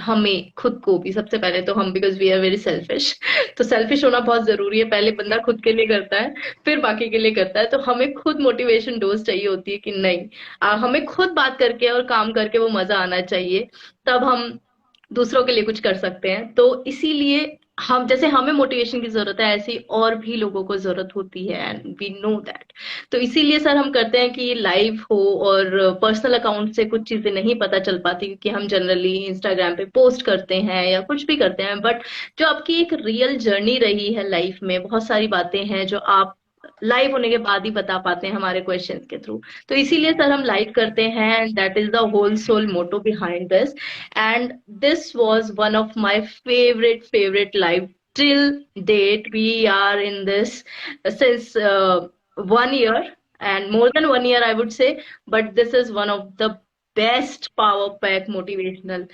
हमें खुद को भी, सबसे पहले तो हम, because we are very selfish, तो सेल्फिश होना बहुत जरूरी है. पहले बंदा खुद के लिए करता है, फिर बाकी के लिए करता है. तो हमें खुद मोटिवेशन डोज चाहिए होती है कि नहीं, हमें खुद बात करके और काम करके वो मजा आना चाहिए, तब हम दूसरों के लिए कुछ कर सकते हैं. तो इसीलिए हम जैसे हमें मोटिवेशन की जरूरत है, ऐसी और भी लोगों को जरूरत होती है, एंड वी नो दैट। तो इसीलिए सर हम करते हैं कि लाइव हो, और पर्सनल अकाउंट से कुछ चीजें नहीं पता चल पाती, क्योंकि हम जनरली इंस्टाग्राम पे पोस्ट करते हैं या कुछ भी करते हैं, बट जो आपकी एक रियल जर्नी रही है लाइफ में, बहुत सारी बातें हैं जो आप लाइव होने के बाद ही बता पाते हैं हमारे क्वेश्चंस के थ्रू। तो इसीलिए सर हम लाइव करते हैं, and that is the whole sole motto behind this. And this was one of my favorite live till date. We are in this since 1 year, and more than 1 year I would say, but this is one of the best power pack motivational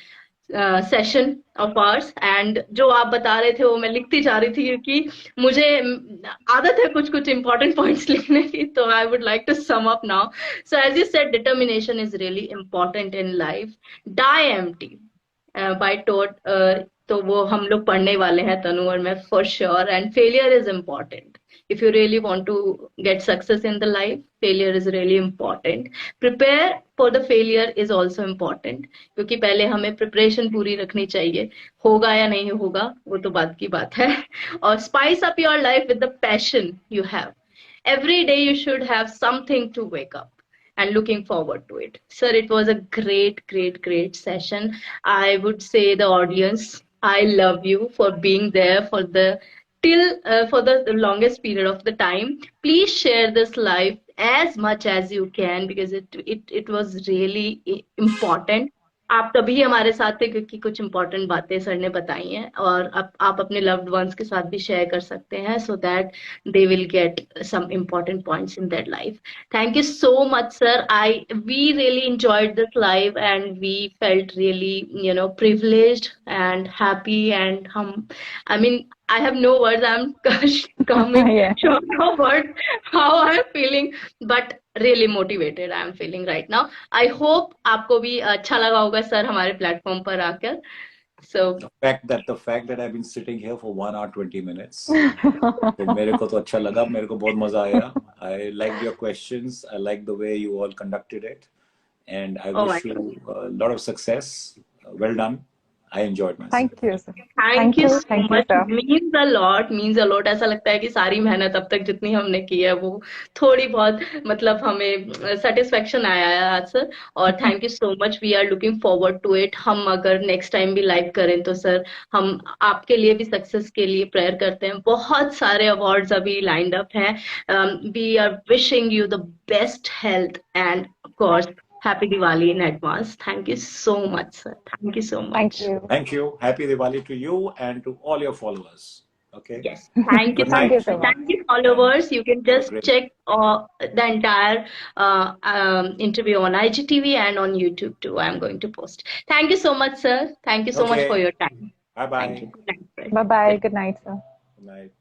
session of hours. And जो आप बता रहे थे वो मैं लिखती जा रही थी, क्योंकि मुझे आदत है कुछ कुछ इंपॉर्टेंट पॉइंट्स लिखने की, तो I would like to sum up now. So as you said, determination is really important in life. Die empty by Todd, तो वो हम लोग पढ़ने वाले हैं तनु और मैं, for sure. And failure is important if you really want to get success in the life. Failure is really important. Prepare for the failure is also important, क्योंकि पहले हमें प्रिपरेशन पूरी रखनी चाहिए। होगा या नहीं होगा वो तो बात की बात है। और spice up your life with the passion you have. Every day you should have something to wake up and looking forward to it. Sir, it was a great session. I would say the audience, I love you for being there for the till for the longest period of the time. Please share this live as much as you can, because it was really important. आप तभी हमारे साथ थे क्योंकि कुछ important बातें sir ने बताई हैं, और आप अपने लव्ड वंस के साथ भी शेयर कर सकते हैं, so that they will get some important points in their life. Thank you so much, sir. We really enjoyed this live, and we felt really, privileged and happy. And I mean, I have no words. I'm coming Yeah. short of words how I'm feeling, but really motivated I'm feeling right now. I hope आपको भी अच्छा लगा होगा sir हमारे platform पर आकर। So the fact that I've been sitting here for 1 hour 20 minutes, तो मेरे को तो अच्छा लगा, मेरे को बहुत मजा आया। I liked your questions. I liked the way you all conducted it, and I oh my wish you a lot of success. Well done. I enjoyed myself. Thank you, sir. Thank you so Thank you, much, sir. Means a lot. ऐसा लगता है कि सारी मेहनत अब तक जितनी हमने की है वो थोड़ी बहुत, मतलब हमें सेटिस्फेक्शन आया है आज सर। और thank you so much, we are looking forward to it. हम अगर नेक्स्ट टाइम भी लाइव करें तो सर हम आपके लिए भी सक्सेस के लिए प्रेयर करते हैं। बहुत सारे अवार्ड्स अभी लाइंड अप हैं। We are wishing you the best health, and of course Happy Diwali in advance. Thank you so much, sir. Thank you so Thank much. you. Thank you. Happy Diwali to you and to all your followers. Okay. Yes. Thank you. Good Thank night. you so much. Thank you, followers. You can Have a just great check the entire interview on IGTV and on YouTube too. I'm going to post. Thank you so much, sir. Thank you so much Okay. for your time. Bye bye. Thank you. Good night, sir. Bye bye. Good night, sir. Good night.